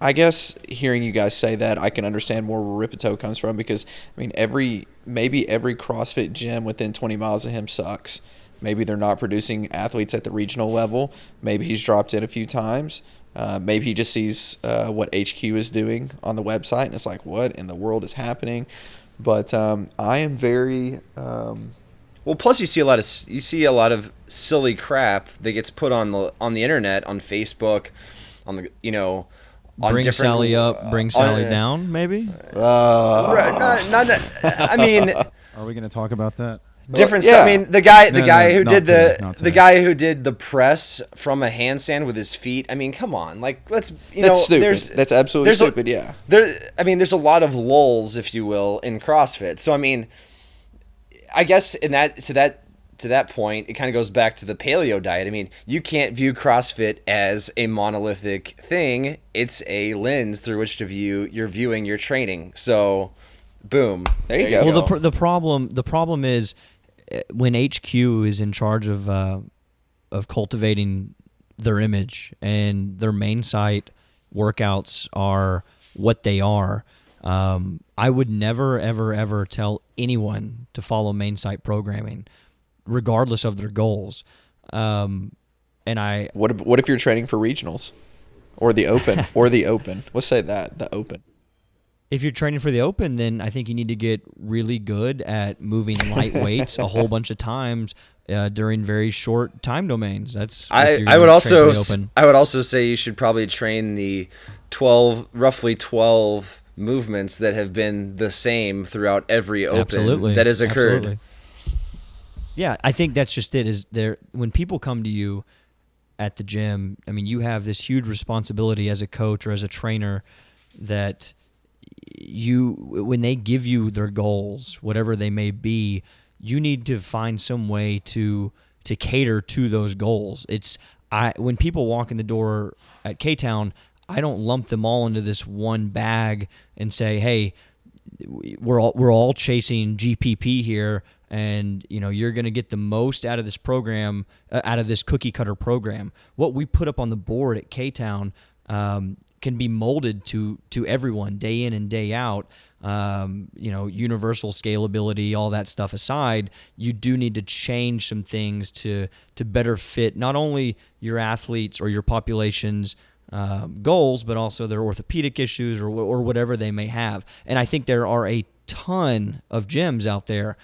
I guess, hearing you guys say that, I can understand where Ripito comes from, because I mean maybe every CrossFit gym within 20 miles of him sucks. Maybe they're not producing athletes at the regional level. Maybe he's dropped in a few times. Maybe he just sees what HQ is doing on the website, and it's like, what in the world is happening? But I am very well. Plus, you see a lot of silly crap that gets put on the internet, on Facebook, on the on bring different, Sally up, bring Sally down, maybe. Not, I mean, Are we going to talk about that? different yeah. stuff. I mean, the guy who not did today, not the today. guy who did the press from a handstand with his feet. I mean, come on, like that's stupid. That's absolutely stupid. Yeah. There's a lot of lulls, if you will, in CrossFit. So I mean, I guess to that point, it kind of goes back to the paleo diet. I mean, you can't view CrossFit as a monolithic thing. It's a lens through which you're viewing your training. So, boom. There you go. Well, the problem is when HQ is in charge of cultivating their image, and their main site workouts are what they are. I would never, ever, ever tell anyone to follow main site programming, regardless of their goals. What if you're training for regionals, or the open, Let's say the open. If you're training for the open, then I think you need to get really good at moving light weights a whole bunch of times during very short time domains. I would also say you should probably train the roughly 12 movements that have been the same throughout every open that has occurred. Absolutely. Yeah, I think that's just it. When people come to you at the gym, I mean, you have this huge responsibility as a coach or as a trainer that when they give you their goals, whatever they may be, you need to find some way to cater to those goals. When people walk in the door at K-Town, I don't lump them all into this one bag and say, "Hey, we're all chasing GPP here, and you're going to get the most out of this program, out of this cookie cutter program." What we put up on the board at K-Town can be molded to everyone day in and day out. Universal scalability, all that stuff aside, you do need to change some things to better fit not only your athletes or your population's goals, but also their orthopedic issues or whatever they may have. And I think there are a ton of gyms out there,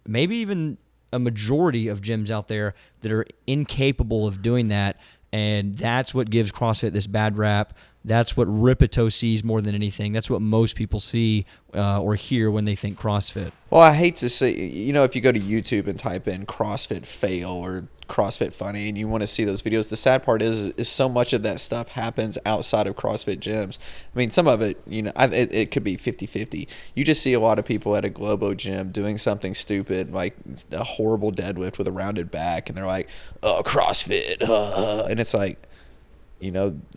maybe even a majority of gyms out there that are incapable of doing that. And that's what gives CrossFit this bad rap. That's what Ripito sees more than anything. That's what most people see or hear when they think CrossFit. Well, I hate to say, if you go to YouTube and type in CrossFit fail or CrossFit funny and you want to see those videos, the sad part is so much of that stuff happens outside of CrossFit gyms. I mean, some of it, it could be 50-50. You just see a lot of people at a Globo gym doing something stupid, like a horrible deadlift with a rounded back, and they're like, "Oh, CrossFit," and it's like,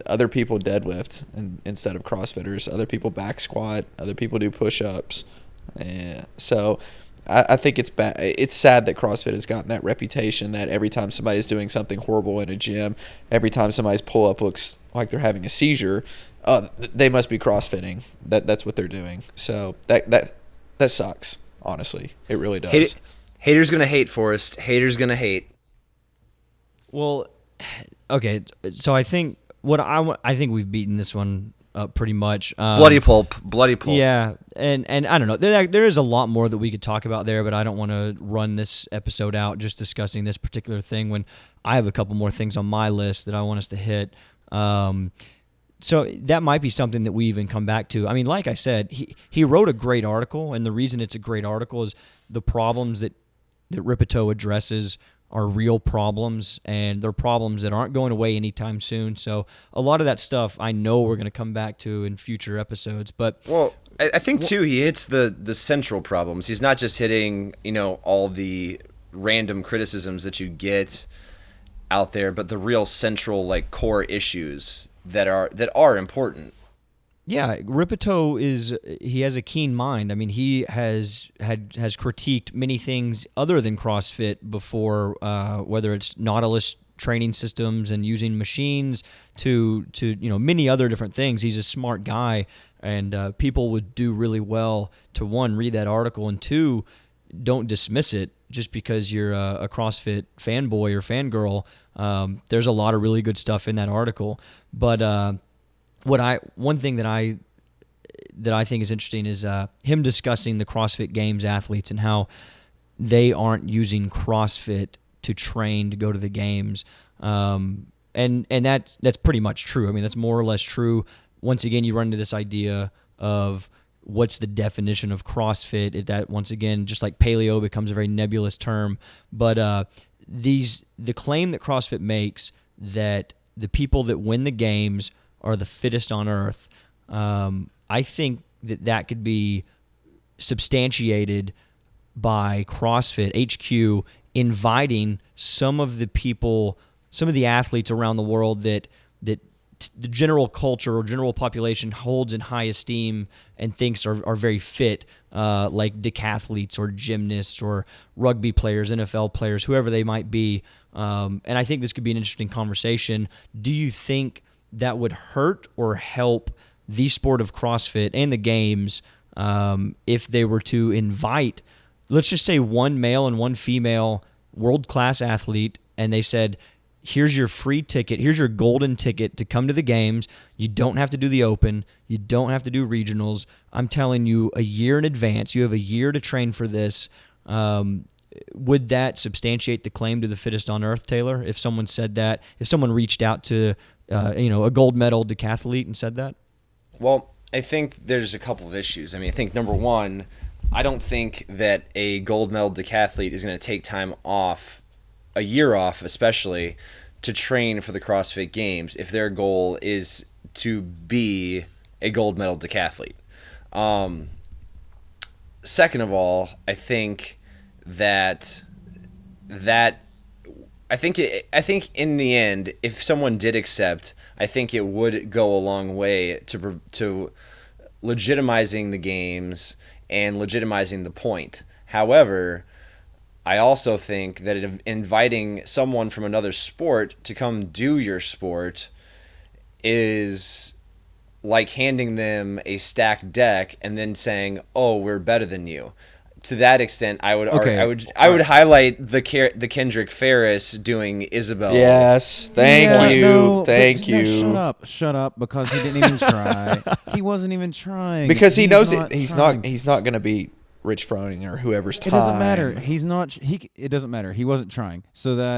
other people deadlift instead of CrossFitters. Other people back squat. Other people do push-ups. So I think it's bad. It's sad that CrossFit has gotten that reputation that every time somebody's doing something horrible in a gym, every time somebody's pull-up looks like they're having a seizure, they must be CrossFitting. That's what they're doing. So that sucks, honestly. It really does. Haters going to hate, Forrest. Haters going to hate. Well, okay, so I think I think we've beaten this one up pretty much. Bloody pulp. Yeah, and I don't know. There is a lot more that we could talk about there, but I don't want to run this episode out just discussing this particular thing when I have a couple more things on my list that I want us to hit. So that might be something that we even come back to. I mean, like I said, he wrote a great article, and the reason it's a great article is the problems that Ripito addresses are real problems, and they're problems that aren't going away anytime soon. So a lot of that stuff I know we're going to come back to in future episodes. But I think too he hits the central problems. He's not just hitting all the random criticisms that you get out there, but the real central core issues that are important. Yeah, Ripito he has a keen mind. I mean, he has critiqued many things other than CrossFit before, whether it's Nautilus training systems and using machines to many other different things. He's a smart guy, and people would do really well to, one, read that article, and two, don't dismiss it just because you're a CrossFit fanboy or fangirl. There's a lot of really good stuff in that article, but one thing that I think is interesting is him discussing the CrossFit Games athletes and how they aren't using CrossFit to train to go to the games, and that's pretty much true. I mean, that's more or less true. Once again, you run into this idea of what's the definition of CrossFit. That, once again, just like Paleo, becomes a very nebulous term. But the claim that CrossFit makes that the people that win the games are the fittest on earth, I think that could be substantiated by CrossFit HQ inviting some of the athletes around the world that the general culture or general population holds in high esteem and thinks are very fit, like decathletes or gymnasts or rugby players, NFL players, whoever they might be. And I think this could be an interesting conversation. Do you think that would hurt or help the sport of CrossFit and the games if they were to invite, let's just say, one male and one female world-class athlete, and they said, here's your free ticket, here's your golden ticket to come to the games. You don't have to do the open. You don't have to do regionals. I'm telling you, a year in advance, you have a year to train for this. Would that substantiate the claim to the fittest on earth, Taylor, if someone said that, if someone reached out to a gold medal decathlete and said that? Well, I think there's a couple of issues. I mean, I think number one, I don't think that a gold medal decathlete is going to take time off, a year off especially, to train for the CrossFit Games if their goal is to be a gold medal decathlete. Second of all, I think I think in the end, if someone did accept, I think it would go a long way to legitimizing the games and legitimizing the point. However, I also think that inviting someone from another sport to come do your sport is like handing them a stacked deck and then saying, "Oh, we're better than you." To that extent, I would highlight the Kendrick Ferris doing Isabel. Yes, thank you. Shut up, because he didn't even try. He wasn't even trying because he knows he's not going to beat Rich Froning or whoever's time. It doesn't matter. He's not. It doesn't matter. He wasn't trying. So that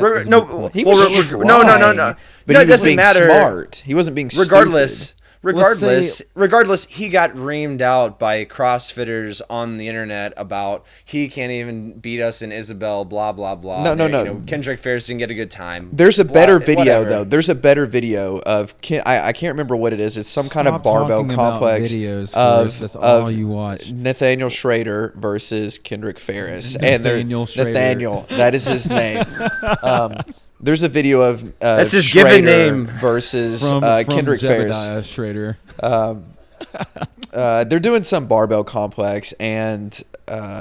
he was trying. No. But he was being smart. He wasn't being stupid. Regardless, he got reamed out by CrossFitters on the internet about he can't even beat us in Isabel, blah, blah, blah. No. Kendrick Ferris didn't get a good time. There's a better video, though. There's a better video of, I can't remember what it is. It's some kind of barbell complex that's all you watch. Nathaniel Schrader versus Kendrick Ferris. Nathaniel Schrader. Nathaniel, that is his name. There's a video of that's his Schrader given name versus from Kendrick Ferris. Schrader. They're doing some barbell complex, and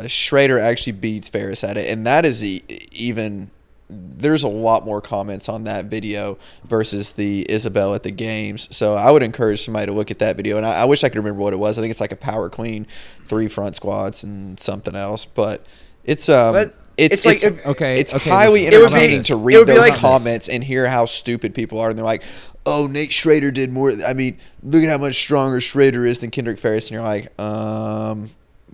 Schrader actually beats Ferris at it, and that is even. There's a lot more comments on that video versus the Isabel at the games. So I would encourage somebody to look at that video. And I wish I could remember what it was. I think it's like a power clean, 3 front squats, and something else. But it's highly entertaining to read those comments and hear how stupid people are. And they're like, "Oh, Nate Schrader did more. I mean, look at how much stronger Schrader is than Kendrick Ferris." And you're like,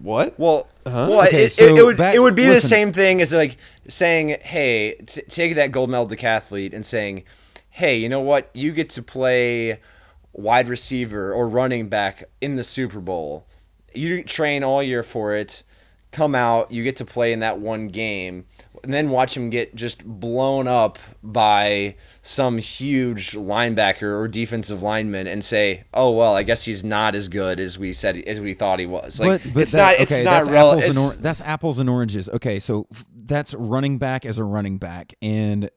what? Well, Okay, it would be the same thing as like saying, "Hey, take that gold medal decathlete and saying, hey, you know what? You get to play wide receiver or running back in the Super Bowl. You train all year for it. Come out, you get to play in that one game, and then watch him get just blown up by some huge linebacker or defensive lineman and say, "Oh well, I guess he's not as good as we thought he was." Like, that's apples and oranges. Okay, so that's running back as a running back, and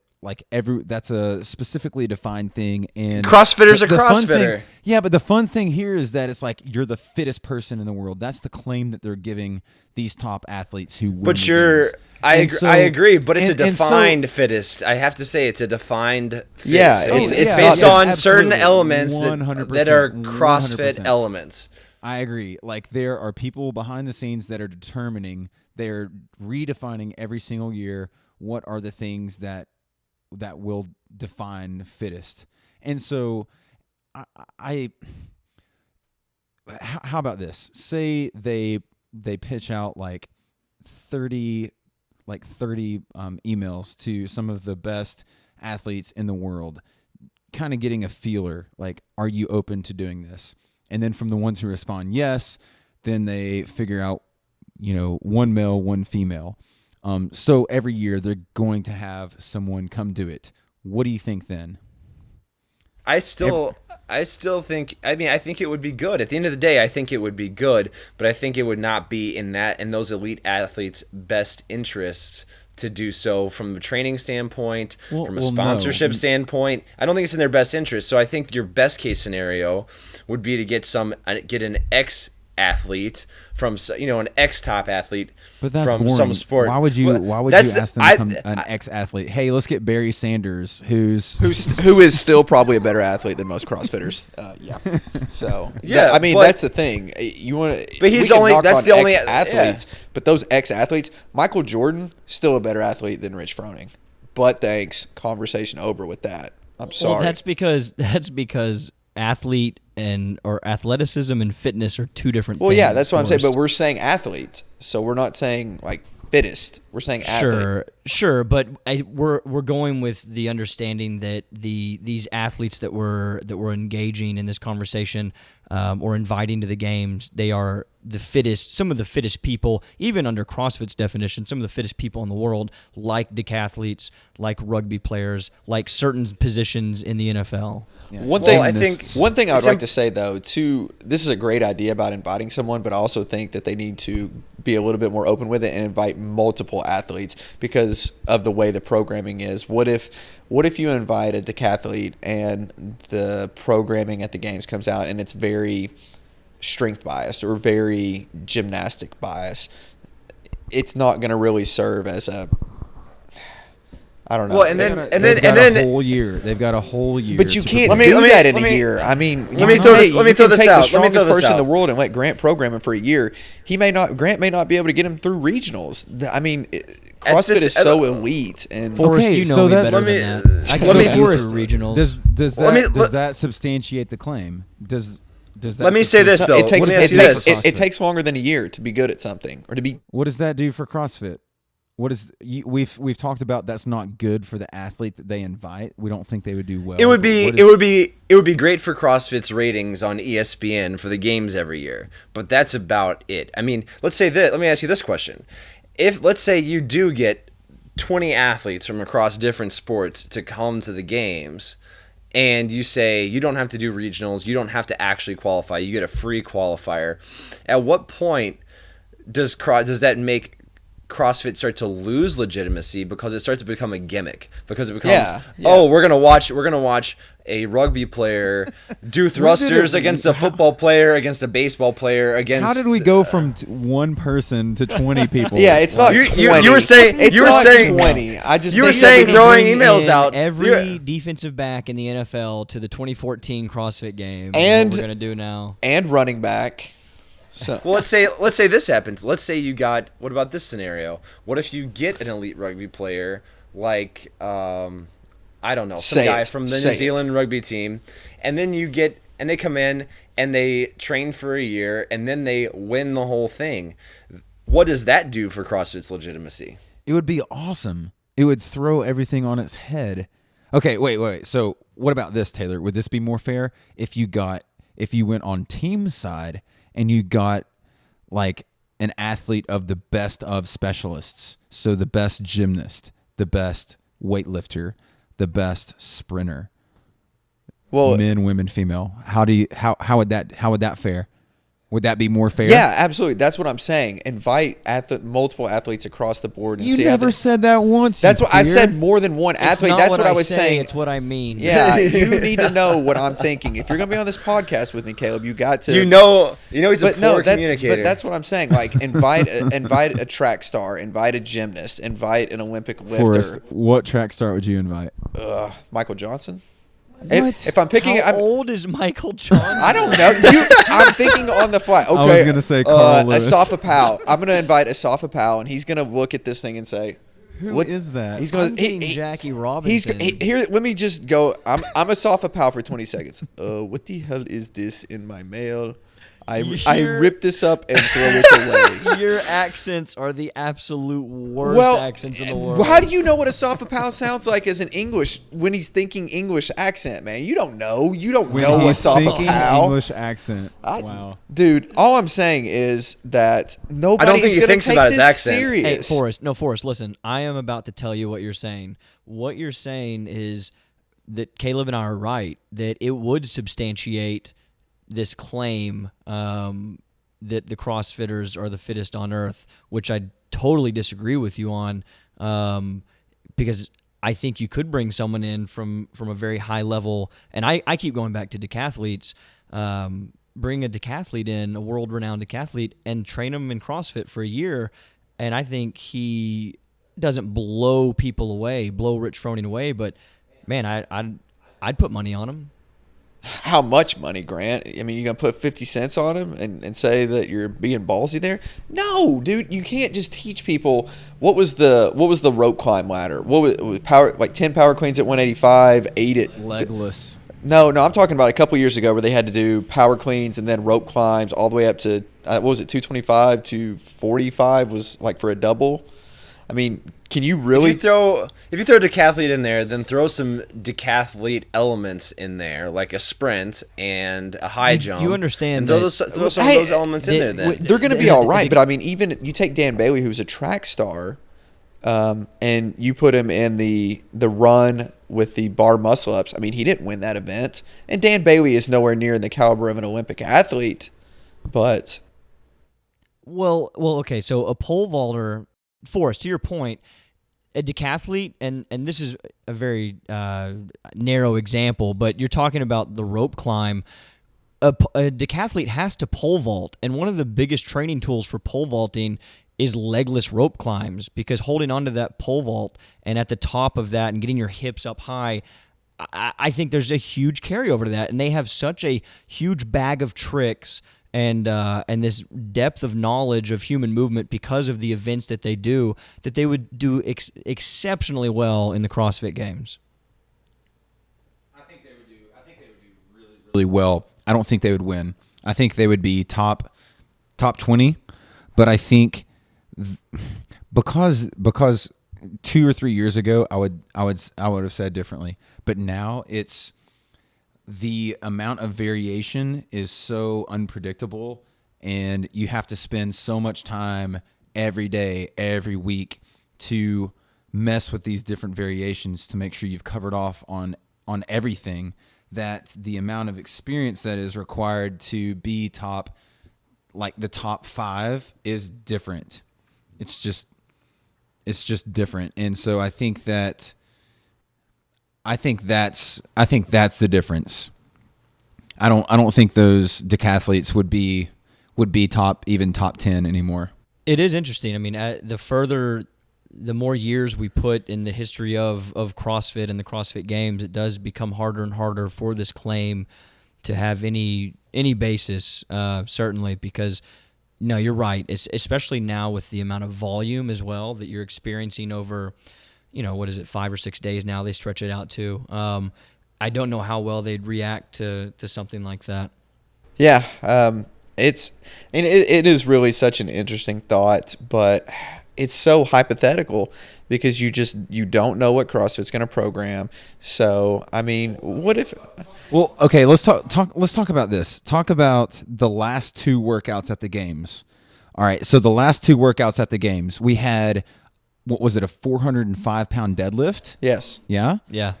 that's a specifically defined thing. And CrossFitter's a fun CrossFitter. thing, but the fun thing here is that it's like you're the fittest person in the world. That's the claim that they're giving these top athletes who win. But the games. I agree, but it's a and so- defined fittest. I have to say it's a defined fittest. Yeah, it's it's based not- on certain absolutely, elements 100%, that are CrossFit 100%. elements. I agree. Like there are people behind the scenes that are determining, they're redefining every single year what are the things that will define fittest. And so how about this? Say they pitch out like 30 emails to some of the best athletes in the world, kind of getting a feeler, like, are you open to doing this? And then from the ones who respond yes, then they figure out, one male, one female. So every year they're going to have someone come do it. What do you think then? I still think. I think it would be good. At the end of the day, I think it would be good, but I think it would not be in those elite athletes' best interests to do so from a training standpoint, from a sponsorship standpoint. I don't think it's in their best interest. So I think your best case scenario would be to get an ex-athlete from an ex-top athlete But that's from boring. some sport. Why would you ask them to become an ex-athlete? Hey, let's get Barry Sanders, who is still probably a better athlete than most CrossFitters. So that's the thing. You want to, but he's only that's the only athletes. Yeah. But those ex-athletes, Michael Jordan, still a better athlete than Rich Froning. But thanks, conversation over with that. I'm sorry. Well, that's because athlete or athleticism and fitness are two different things. Well, yeah, that's what I'm saying. But we're saying athletes, so we're not saying like fittest. We're saying athlete. Sure, but we're going with the understanding that these athletes that we're engaging in this conversation or inviting to the games, they are the fittest, some of the fittest people, even under CrossFit's definition, some of the fittest people in the world, like decathletes, like rugby players, like certain positions in the NFL. Yeah. One thing I'd like to say though, too, this is a great idea about inviting someone, but I also think that they need to be a little bit more open with it and invite multiple athletes because of the way the programming is. What if you invite a decathlete and the programming at the games comes out and it's very strength biased or very gymnastic biased? It's not going to really serve as a, I don't know. Well, and then a whole year. They've got a whole year. But you can't do that in a year. I mean, let me throw this out. Take the strongest person in the world and let Grant program him for a year. Grant may not be able to get him through regionals. I mean, CrossFit is so elite. And Forrest, you know me better than that. I can go through regionals. Does that substantiate the claim? Let me say this though. It takes longer than a year to be good at something or to be. What does that do for CrossFit? We've talked about that's not good for the athlete that they invite. We don't think they would do well. It would be great for CrossFit's ratings on ESPN for the games every year, but that's about it. I mean, let's say this. Let me ask you this question: if let's say you do get 20 athletes from across different sports to come to the games, and you say you don't have to do regionals, you don't have to actually qualify, you get a free qualifier, at what point does that make CrossFit start to lose legitimacy because it starts to become a gimmick? Because it becomes, we're gonna watch a rugby player do thrusters against a football player, against a baseball player, against. How did we go from one person to 20 people? Yeah, it's not 20. You were saying 20. I just you were saying throwing emails out. Every defensive back in the NFL to the 2014 CrossFit Games. And what we're gonna do now. And running back. So. Well, let's say this happens. Let's say you got. What about this scenario? What if you get an elite rugby player like I don't know, some guy from the New Zealand rugby team, and then they come in and they train for a year and then they win the whole thing. What does that do for CrossFit's legitimacy? It would be awesome. It would throw everything on its head. Okay, wait. So what about this, Taylor? Would this be more fair if you went on team side and you got like an athlete of the best of specialists? So the best gymnast, the best weightlifter, the best sprinter. Well, men, women, female. How would that fare? Would that be more fair? Yeah, absolutely. That's what I'm saying. Invite multiple athletes across the board and You see. never said that once. That's what I queer. said. More than one athlete. It's not That's what I was say, saying. It's what I mean. Yeah, you need to know what I'm thinking. If you're gonna be on this podcast with me, Caleb, you got to. You know, he's a poor communicator. But that's what I'm saying. Like, invite a track star, invite a gymnast, invite an Olympic lifter. Forrest, what track star would you invite? Michael Johnson. What? If I'm picking, How old is Michael Johnson? I don't know. I'm thinking on the fly. Okay, I was gonna say Carl Lewis. Asafa Powell. I'm gonna invite Asafa Powell, and he's gonna look at this thing and say, Who is that? He's I'm going. getting Jackie Robinson. Here. Let me just go. I'm Asafa Powell for 20 seconds. What the hell is this in my mail? I rip this up and throw it away. Your accents are the absolute worst accents in the world. How do you know what Asafa Powell sounds like as an English when he's thinking English accent, man? You don't know. You don't know Asafa Powell. English accent. Wow. Dude, all I'm saying is that nobody's going to take this serious. Hey, Forrest, listen. I am about to tell you what you're saying. What you're saying is that Caleb and I are right, that it would substantiate this claim that the CrossFitters are the fittest on earth, which I totally disagree with you on, because I think you could bring someone in from a very high level, and I keep going back to decathletes, bring a decathlete in, a world-renowned decathlete, and train them in CrossFit for a year, and I think he doesn't blow people away, blow Rich Froning away, but, man, I'd put money on him. How much money, Grant? I mean, you gonna put 50 cents on him and say that you're being ballsy there? No, dude, you can't just teach people. What was the rope climb ladder? What was power, like 10 power cleans at 185, 8 at Legless. No, I'm talking about a couple years ago where they had to do power cleans and then rope climbs all the way up to what was it, 225 to 45 was like for a double. I mean, can you really if you throw a decathlete in there, then throw some decathlete elements in there, like a sprint and a high jump. You understand and that throw some of those elements in there. Then they're going to be all right. But I mean, even you take Dan Bailey, who's a track star, and you put him in the run with the bar muscle ups. I mean, he didn't win that event, and Dan Bailey is nowhere near in the caliber of an Olympic athlete. But well, okay. So a pole vaulter. Forrest, to your point, a decathlete, and this is a very narrow example, but you're talking about the rope climb. A decathlete has to pole vault, and one of the biggest training tools for pole vaulting is legless rope climbs, because holding onto that pole vault and at the top of that and getting your hips up high, I think there's a huge carryover to that, and they have such a huge bag of tricks and this depth of knowledge of human movement because of the events that they do, that they would do exceptionally well in the CrossFit Games. I think they would do really well. I don't think they would win. I think they would be top 20, but I think because 2 or 3 years ago I would have said differently, but now it's the amount of variation is so unpredictable, and you have to spend so much time every day, every week to mess with these different variations to make sure you've covered off on everything, that the amount of experience that is required to be the top 5 is different. It's just different. And so I think that's the difference. I don't think those decathletes would be top 10 anymore. It is interesting. I mean, the more years we put in the history of CrossFit and the CrossFit Games, it does become harder and harder for this claim to have any basis, certainly, because no, you're right. It's especially now with the amount of volume as well that you're experiencing over, what is it, 5 or 6 days now they stretch it out to. I don't know how well they'd react to something like that. Yeah, it is really such an interesting thought, but it's so hypothetical because you don't know what CrossFit's going to program. So, I mean, what if? Well, okay, let's talk about this. Talk about the last 2 workouts at the games. All right, so the last 2 workouts at the games, we had, what was it, a 405-pound deadlift? Yes. Yeah? Yeah.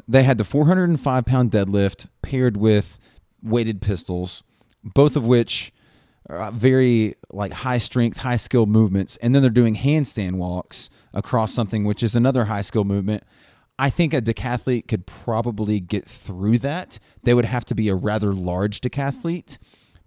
They had the 405-pound deadlift paired with weighted pistols, both of which very like high strength, high skill movements, and then they're doing handstand walks across something, which is another high skill movement. I think a decathlete could probably get through that. They would have to be a rather large decathlete,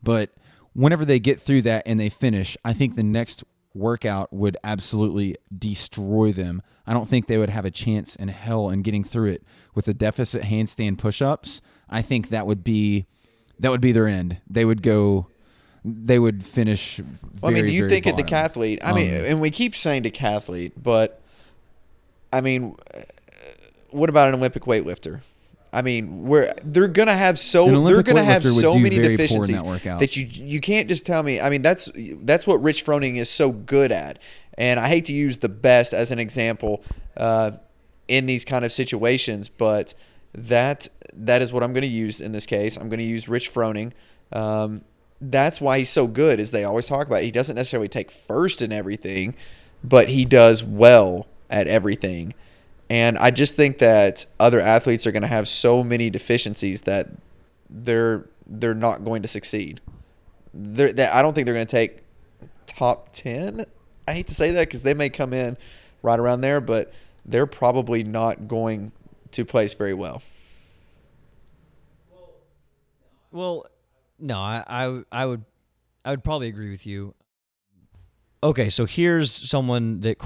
but whenever they get through that and they finish, I think the next workout would absolutely destroy them. I don't think they would have a chance in hell in getting through it with the deficit handstand push-ups. I think that would be their end. They would finish very, do you very think bottom. a decathlete, and we keep saying decathlete, but what about an Olympic weightlifter? They're gonna have so many deficiencies that you can't just tell me. That's what Rich Froning is so good at, and I hate to use the best as an example in these kind of situations, but that is what I'm going to use in this case. I'm going to use Rich Froning. That's why he's so good, is they always talk about it. He doesn't necessarily take first in everything, but he does well at everything. And I just think that other athletes are going to have so many deficiencies that they're not going to succeed. I don't think they're going to take top 10. I hate to say that because they may come in right around there, but they're probably not going to place very well. Well, no, I would probably agree with you. Okay, so here's someone that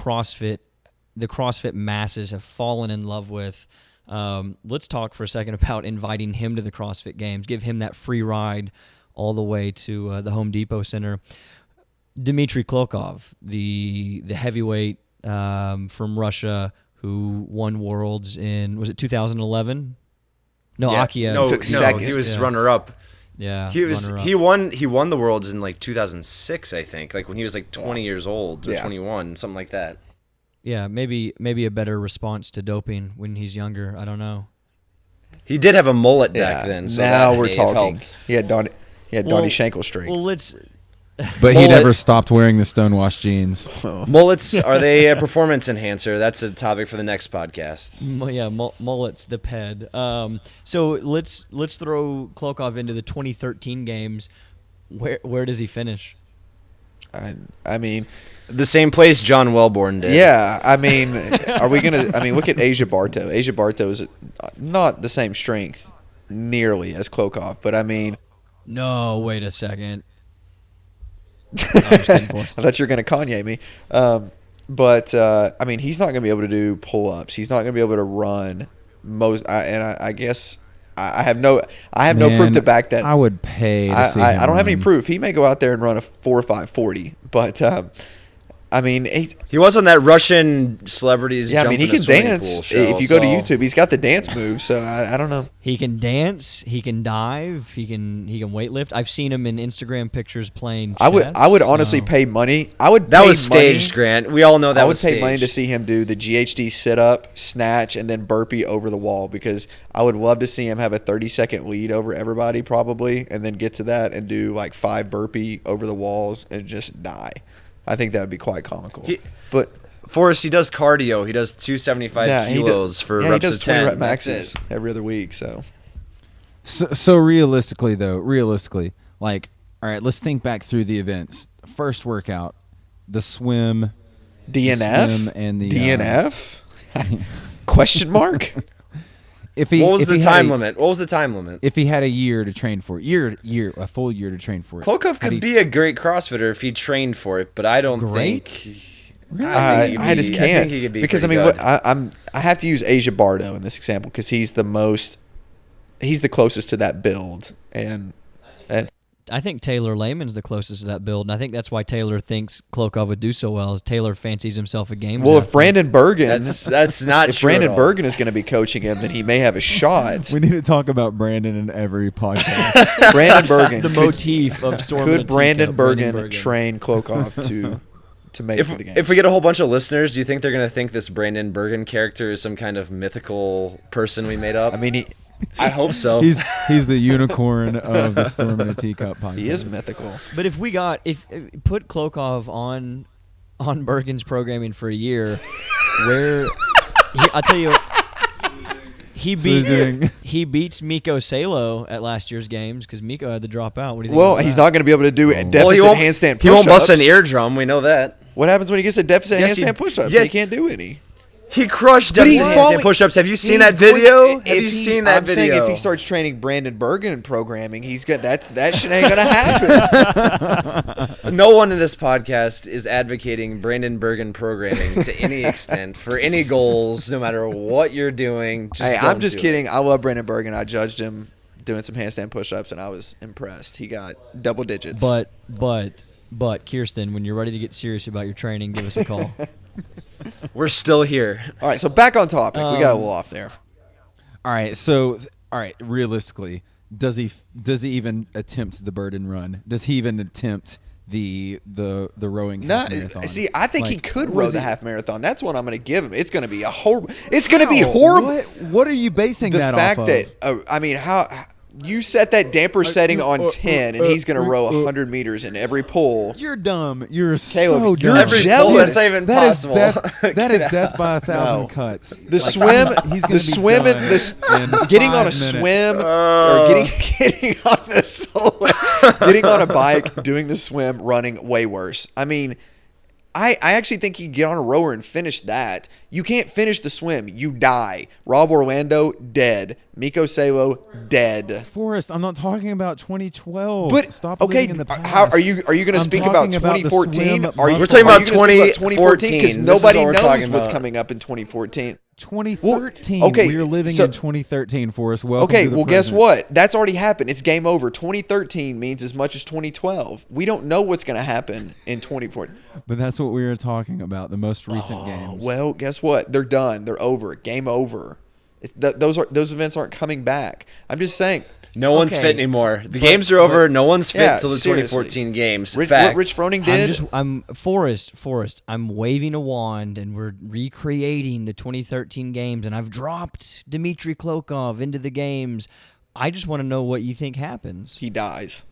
the CrossFit masses have fallen in love with. Let's talk for a second about inviting him to the CrossFit Games. Give him that free ride all the way to the Home Depot Center. Dmitry Klokov, the heavyweight from Russia who won Worlds in, was it 2011? No, Yeah. Akia. No, he was runner-up. Yeah, He won the Worlds in like 2006, I think, like when he was like 20 years old or 21, something like that. Yeah, maybe a better response to doping when he's younger. I don't know. He did have a mullet back then, so now that we're may have talking. helped. He had Donnie Shankle streak. Well, let's. But he Mullet. never stopped wearing the stonewashed jeans. Mullets, are they a performance enhancer? That's a topic for the next podcast. Yeah, mullet's the ped. So let's throw Klokov into the 2013 games. Where does he finish? The same place John Wellborn did. Yeah, are we going to – look at Asia Barto. Asia Barto is not the same strength nearly as Klokov, but No, wait a second. I thought you were going to Kanye me. But he's not going to be able to do pull-ups. He's not going to be able to run I guess I have no proof to back that. I would pay to see him I don't have any run. proof. He may go out there and run a 4.5 but He was on that Russian celebrities. yeah, jump he in a can swimming dance. pool show, If you go to so- YouTube, he's got the dance move. So I don't know. He can dance. He can dive. He can weightlift. I've seen him in Instagram pictures playing chess. I would honestly pay money. That was staged, Grant. We all know that I would was pay staged. money to see him do the GHD sit-up, snatch, and then burpee over the wall, because I would love to see him have a 30-second lead over everybody probably, and then get to that and do like 5 burpee over the walls and just die. I think that would be quite comical. But Forrest, he does cardio. He does 275 kilos for reps he does of 10. 20 rep That's maxes it. every other week. So realistically, like, all right, let's think back through the events. First workout, the swim, DNF? the swim and the DNF? Question mark? What was the time limit? If he had a year to train for it, a full year to train for it. Klokov could be a great CrossFitter if he trained for it, but I don't think. I just can't. I think he could be because pretty what good. I have to use Asia Bardo in this example because he's the closest to that build, and I think Taylor Lehman's the closest to that build, and I think that's why Taylor thinks Klokov would do so well. Is Taylor fancies himself a game. well, if Brandon Bergen, that's not if true Brandon at all. Bergen is going to be coaching him, then he may have a shot. We need to talk about Brandon in every podcast. Brandon Bergen, the motif of Storm. could Brandon Bergen train Klokov to make it for the games? If we get a whole bunch of listeners, do you think they're going to think this Brandon Bergen character is some kind of mythical person we made up? I hope so. He's the unicorn of the Storm in a Teacup podcast. He is mythical. But if put Klokov on Bergen's programming for a year, I'll tell you, he So he's beats doing- he beats Miko Salo at last year's games because Miko had to drop out. What do you think? Well, about he's that? not going to be able to do deficit Well, handstand push-ups. he won't bust an eardrum. We know that. What happens when he gets a deficit Yes, handstand push-ups? yes. He can't do any. He crushed But he's deficit falling- handstand push-ups. Have you seen He's that video? going- Have if you he's- seen that I'm saying video? if he starts training Brandon Bergen programming, he's good. That shit ain't gonna happen. No one in this podcast is advocating Brandon Bergen programming to any extent for any goals, no matter what you're doing. Just Hey, don't I'm just do kidding. it. I love Brandon Bergen. I judged him doing some handstand push-ups, and I was impressed. He got double digits. But Kirsten, when you're ready to get serious about your training, give us a call. We're still here. All right, so back on topic. We got a little off there. All right. So, all right. Realistically, does he even attempt the burden run? Does he even attempt the rowing half marathon? See, I think he Like, could was row the he- half marathon. That's what I'm going to give him. It's going to be a horrible. It's going to be horrible. What are you basing The that fact off of? that I mean, how you set that damper setting on 10, and he's going to row 100 meters in every pull. You're dumb. You're Caleb, so you're dumb. Every jealous. Pull, that's not even That is possible. death. That Get is out. death by 1,000 No. cuts. The swim, he's gonna the be swim, done and this in getting 5 on a minutes. swim or getting on the getting on a bike, doing the swim, running way worse. I mean, I actually think he'd get on a rower and finish that. You can't finish the swim. You die. Rob Orlando, dead. Miko Salo, dead. Forrest, I'm not talking about 2012. But Stop okay, living in the past. how are you going to I'm speak about talking about the 2014? swim Are you muscle- We're talking about are you gonna speak 2014. because This is nobody what we're knows talking what's about. coming up in 2014. 2013. Well, okay, we are living so- in 2013, Forrest. Welcome Okay, to the well, guess present. what? That's already happened. It's game over. 2013 means as much as 2012. We don't know what's going to happen in 2014. But that's what we were talking about. The most recent games. Well, guess what? They're done. They're over. Game over. Those events aren't coming back. I'm just saying. No one's Okay. fit anymore. The games are over. No one's fit Yeah, until the seriously. 2014 games. What Fact. Rich Froning did. I'm Forrest. I'm waving a wand, and we're recreating the 2013 games, and I've dropped Dmitry Klokov into the games. I just want to know what you think happens. He dies.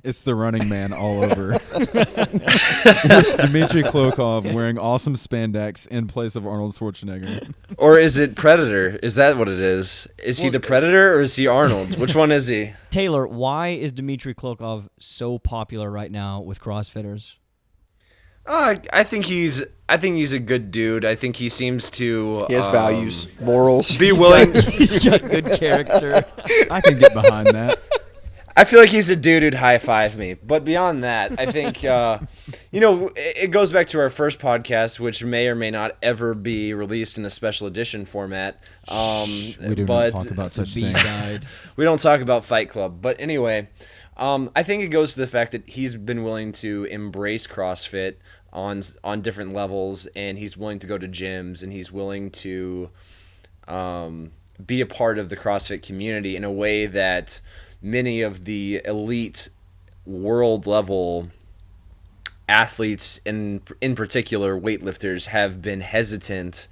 It's the Running Man all over. Dmitry Klokov wearing awesome spandex in place of Arnold Schwarzenegger. Or is it Predator? Is that what it is? Is he the Predator or is he Arnold? Which one is he? Taylor, why is Dmitry Klokov so popular right now with CrossFitters? I think he's a good dude. I think he seems to He has values, morals. be willing. He's got good character. I can get behind that. I feel like he's a dude who'd high five me. But beyond that, I think it goes back to our first podcast, which may or may not ever be released in a special edition format. We do but not talk about such things. B-side. we don't talk about Fight Club. But anyway, I think it goes to the fact that he's been willing to embrace CrossFit on different levels, and he's willing to go to gyms, and he's willing to be a part of the CrossFit community in a way that many of the elite world level athletes, in particular weightlifters, have been hesitant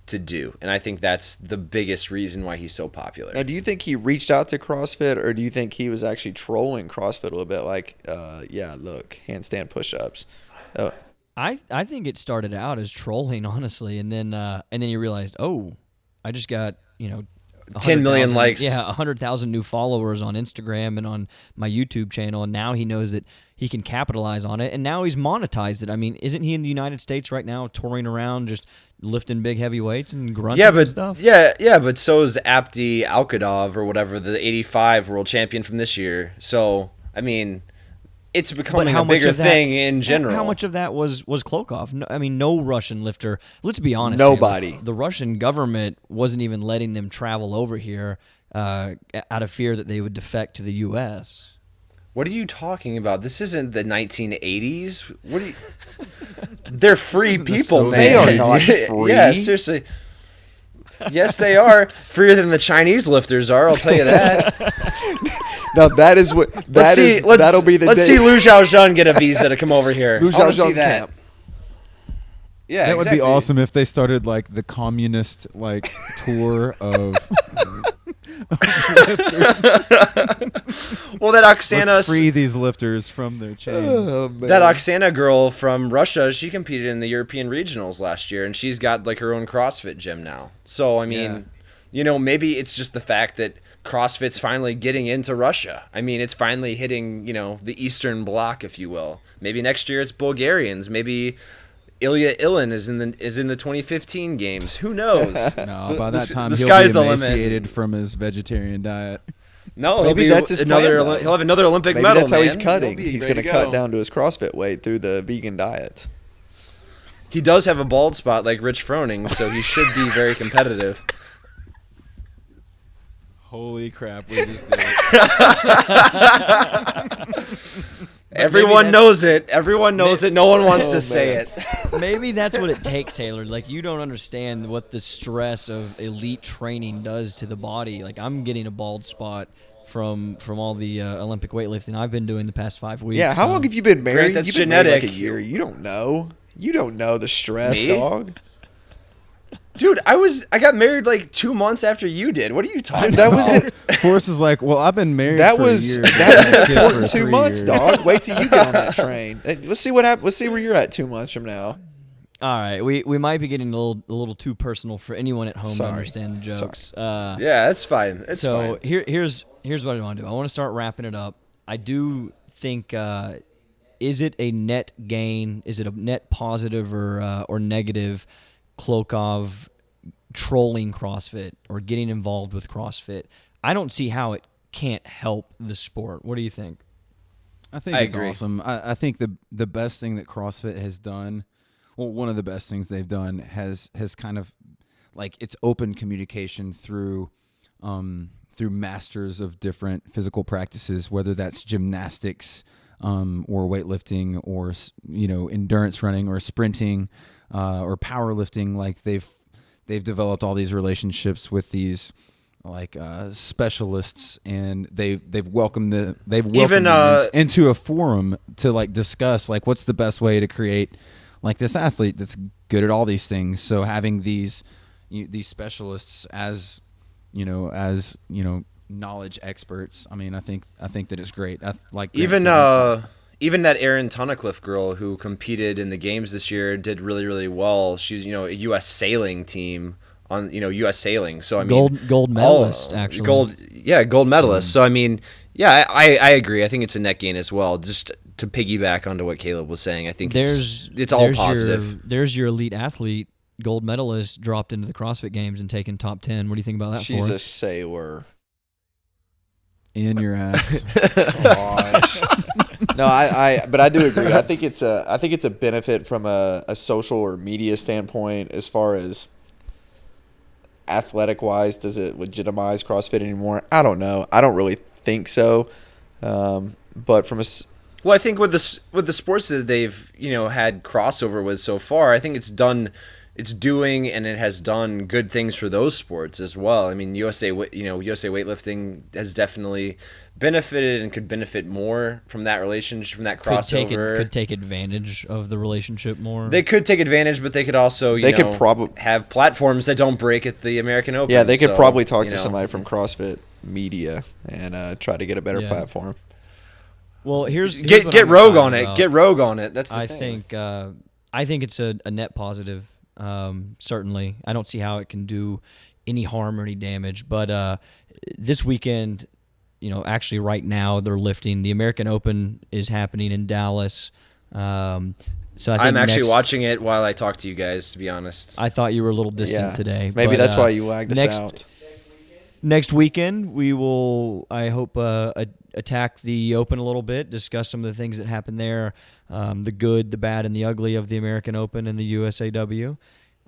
to do. And I think that's the biggest reason why he's so popular. Now, do you think he reached out to CrossFit, or do you think he was actually trolling CrossFit a little bit? Like, yeah, look, handstand push-ups. I think it started out as trolling, honestly, and then you realized, oh, I just got 10 million 100,000 likes. Yeah, 100,000 new followers on Instagram and on my YouTube channel, and now he knows that he can capitalize on it, and now he's monetized it. I mean, isn't he in the United States right now, touring around, just lifting big heavy weights and grunting and stuff? Yeah, but so is Abdi Alkadov or whatever, the 85 world champion from this year. So, I mean, it's becoming a bigger thing in general. How much of that was Klokov? No, I mean, no Russian lifter. Let's be honest. Nobody. Taylor, the Russian government wasn't even letting them travel over here out of fear that they would defect to the U.S. What are you talking about? This isn't the 1980s. What are you? They're free isn't the people, man. They are not free. Yeah, seriously. Yes, they are. Freer than the Chinese lifters are, I'll tell you that. Now, that is what that'll be the Let's day. see Liu Xiaozhen get a visa to come over here. Liu I wanna see Xiaozhen that. camp. Yeah, That would exactly. be awesome if they started like the communist like tour of Well, that Oksana, Let's free these lifters from their chains. Oh, man. that Oksana girl from Russia, she competed in the European regionals last year, and she's got like her own CrossFit gym now. So I mean, maybe it's just the fact that CrossFit's finally getting into Russia. I mean, it's finally hitting, the Eastern Bloc, if you will. Maybe next year it's Bulgarians. Maybe Ilya Ilin is in the 2015 games. Who knows? No, by that time the he'll sky's be the limit. emaciated from his vegetarian diet. No, Maybe that's his plan, though. He'll have another Olympic Maybe medal. that's how he's man. cutting. He'll be He's ready going to go. cut down to his CrossFit weight through the vegan diet. He does have a bald spot like Rich Froning, so he should be very competitive. Holy crap, we just did it. Everyone knows it. Everyone knows it. No one wants to say it. Maybe that's what it takes, Taylor. Like, you don't understand what the stress of elite training does to the body. Like, I'm getting a bald spot from all the Olympic weightlifting I've been doing the past 5 weeks. Yeah, how long have you been married? that's You've been married like genetic. a year. You don't know. You don't know the stress, Me? dog. Dude, I got married like 2 months after you did. What are you talking That about? was it. Forrest is like, well, I've been married That for was a year. that was I've been a kid important for 2 3 months, years. dog. Wait till you get on that train. Hey, let's see what happens. Let's see where you're at 2 months from now. All right, we might be getting a little too personal for anyone at home to Sorry. understand the jokes. Yeah, it's fine. It's So fine. here's what I want to do. I want to start wrapping it up. I do think, is it a net gain? Is it a net positive or negative? Klokov trolling CrossFit or getting involved with CrossFit. I don't see how it can't help the sport. What do you think? I think I it's agree. awesome. I think the best thing that CrossFit has done, well, one of the best things they've done has kind of like it's open communication through masters of different physical practices, whether that's gymnastics or weightlifting or endurance running or sprinting or powerlifting. Like they've developed all these relationships with these like specialists, and they've welcomed them into a forum to like discuss like what's the best way to create like this athlete that's good at all these things. So having these specialists as knowledge experts, I mean, I think that it's great. Like Even that Erin Tunnicliffe girl who competed in the games this year did really, really well. She's a U.S. sailing team on U.S. sailing. So I mean, gold medalist actually. Gold medalist. So I mean, yeah, I agree. I think it's a net gain as well. Just to piggyback onto what Caleb was saying, I think it's all positive. There's your elite athlete, gold medalist, dropped into the CrossFit Games and taken top 10. What do you think about that? She's for a sailor. in your ass. Gosh. No, but I do agree. I think it's a benefit from a social or media standpoint as far as athletic wise. Does it legitimize CrossFit anymore? I don't know. I don't really think so. But from Well, I think with the sports that they've had crossover with so far, I think it's doing and it has done good things for those sports as well. I mean, USA weightlifting has definitely benefited and could benefit more from that relationship, from that crossover. Could take advantage of the relationship more. They could take advantage, but they could also could probably have platforms that don't break at the American Open. yeah, they could So, probably talk to somebody from CrossFit Media and try to get a better platform. Well, here's Get what I'm rogue excited on it. about. Get rogue on it. That's the I thing. think it's a net positive. Certainly, I don't see how it can do any harm or any damage. But this weekend, actually right now they're lifting. The American Open is happening in Dallas. So I think I'm actually watching it while I talk to you guys, to be honest. I thought you were a little distant Yeah. today. Maybe but, that's why you lagged us out. Next weekend, we will, I hope, attack the Open a little bit, discuss some of the things that happened there, the good, the bad, and the ugly of the American Open and the USAW.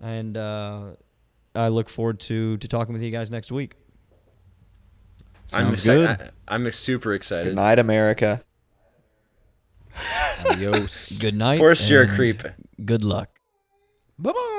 And I look forward to talking with you guys next week. Sounds good. I'm super excited. Good night, America. Adios. Good night. Forrest, you're a and creep. Good luck. Bye-bye.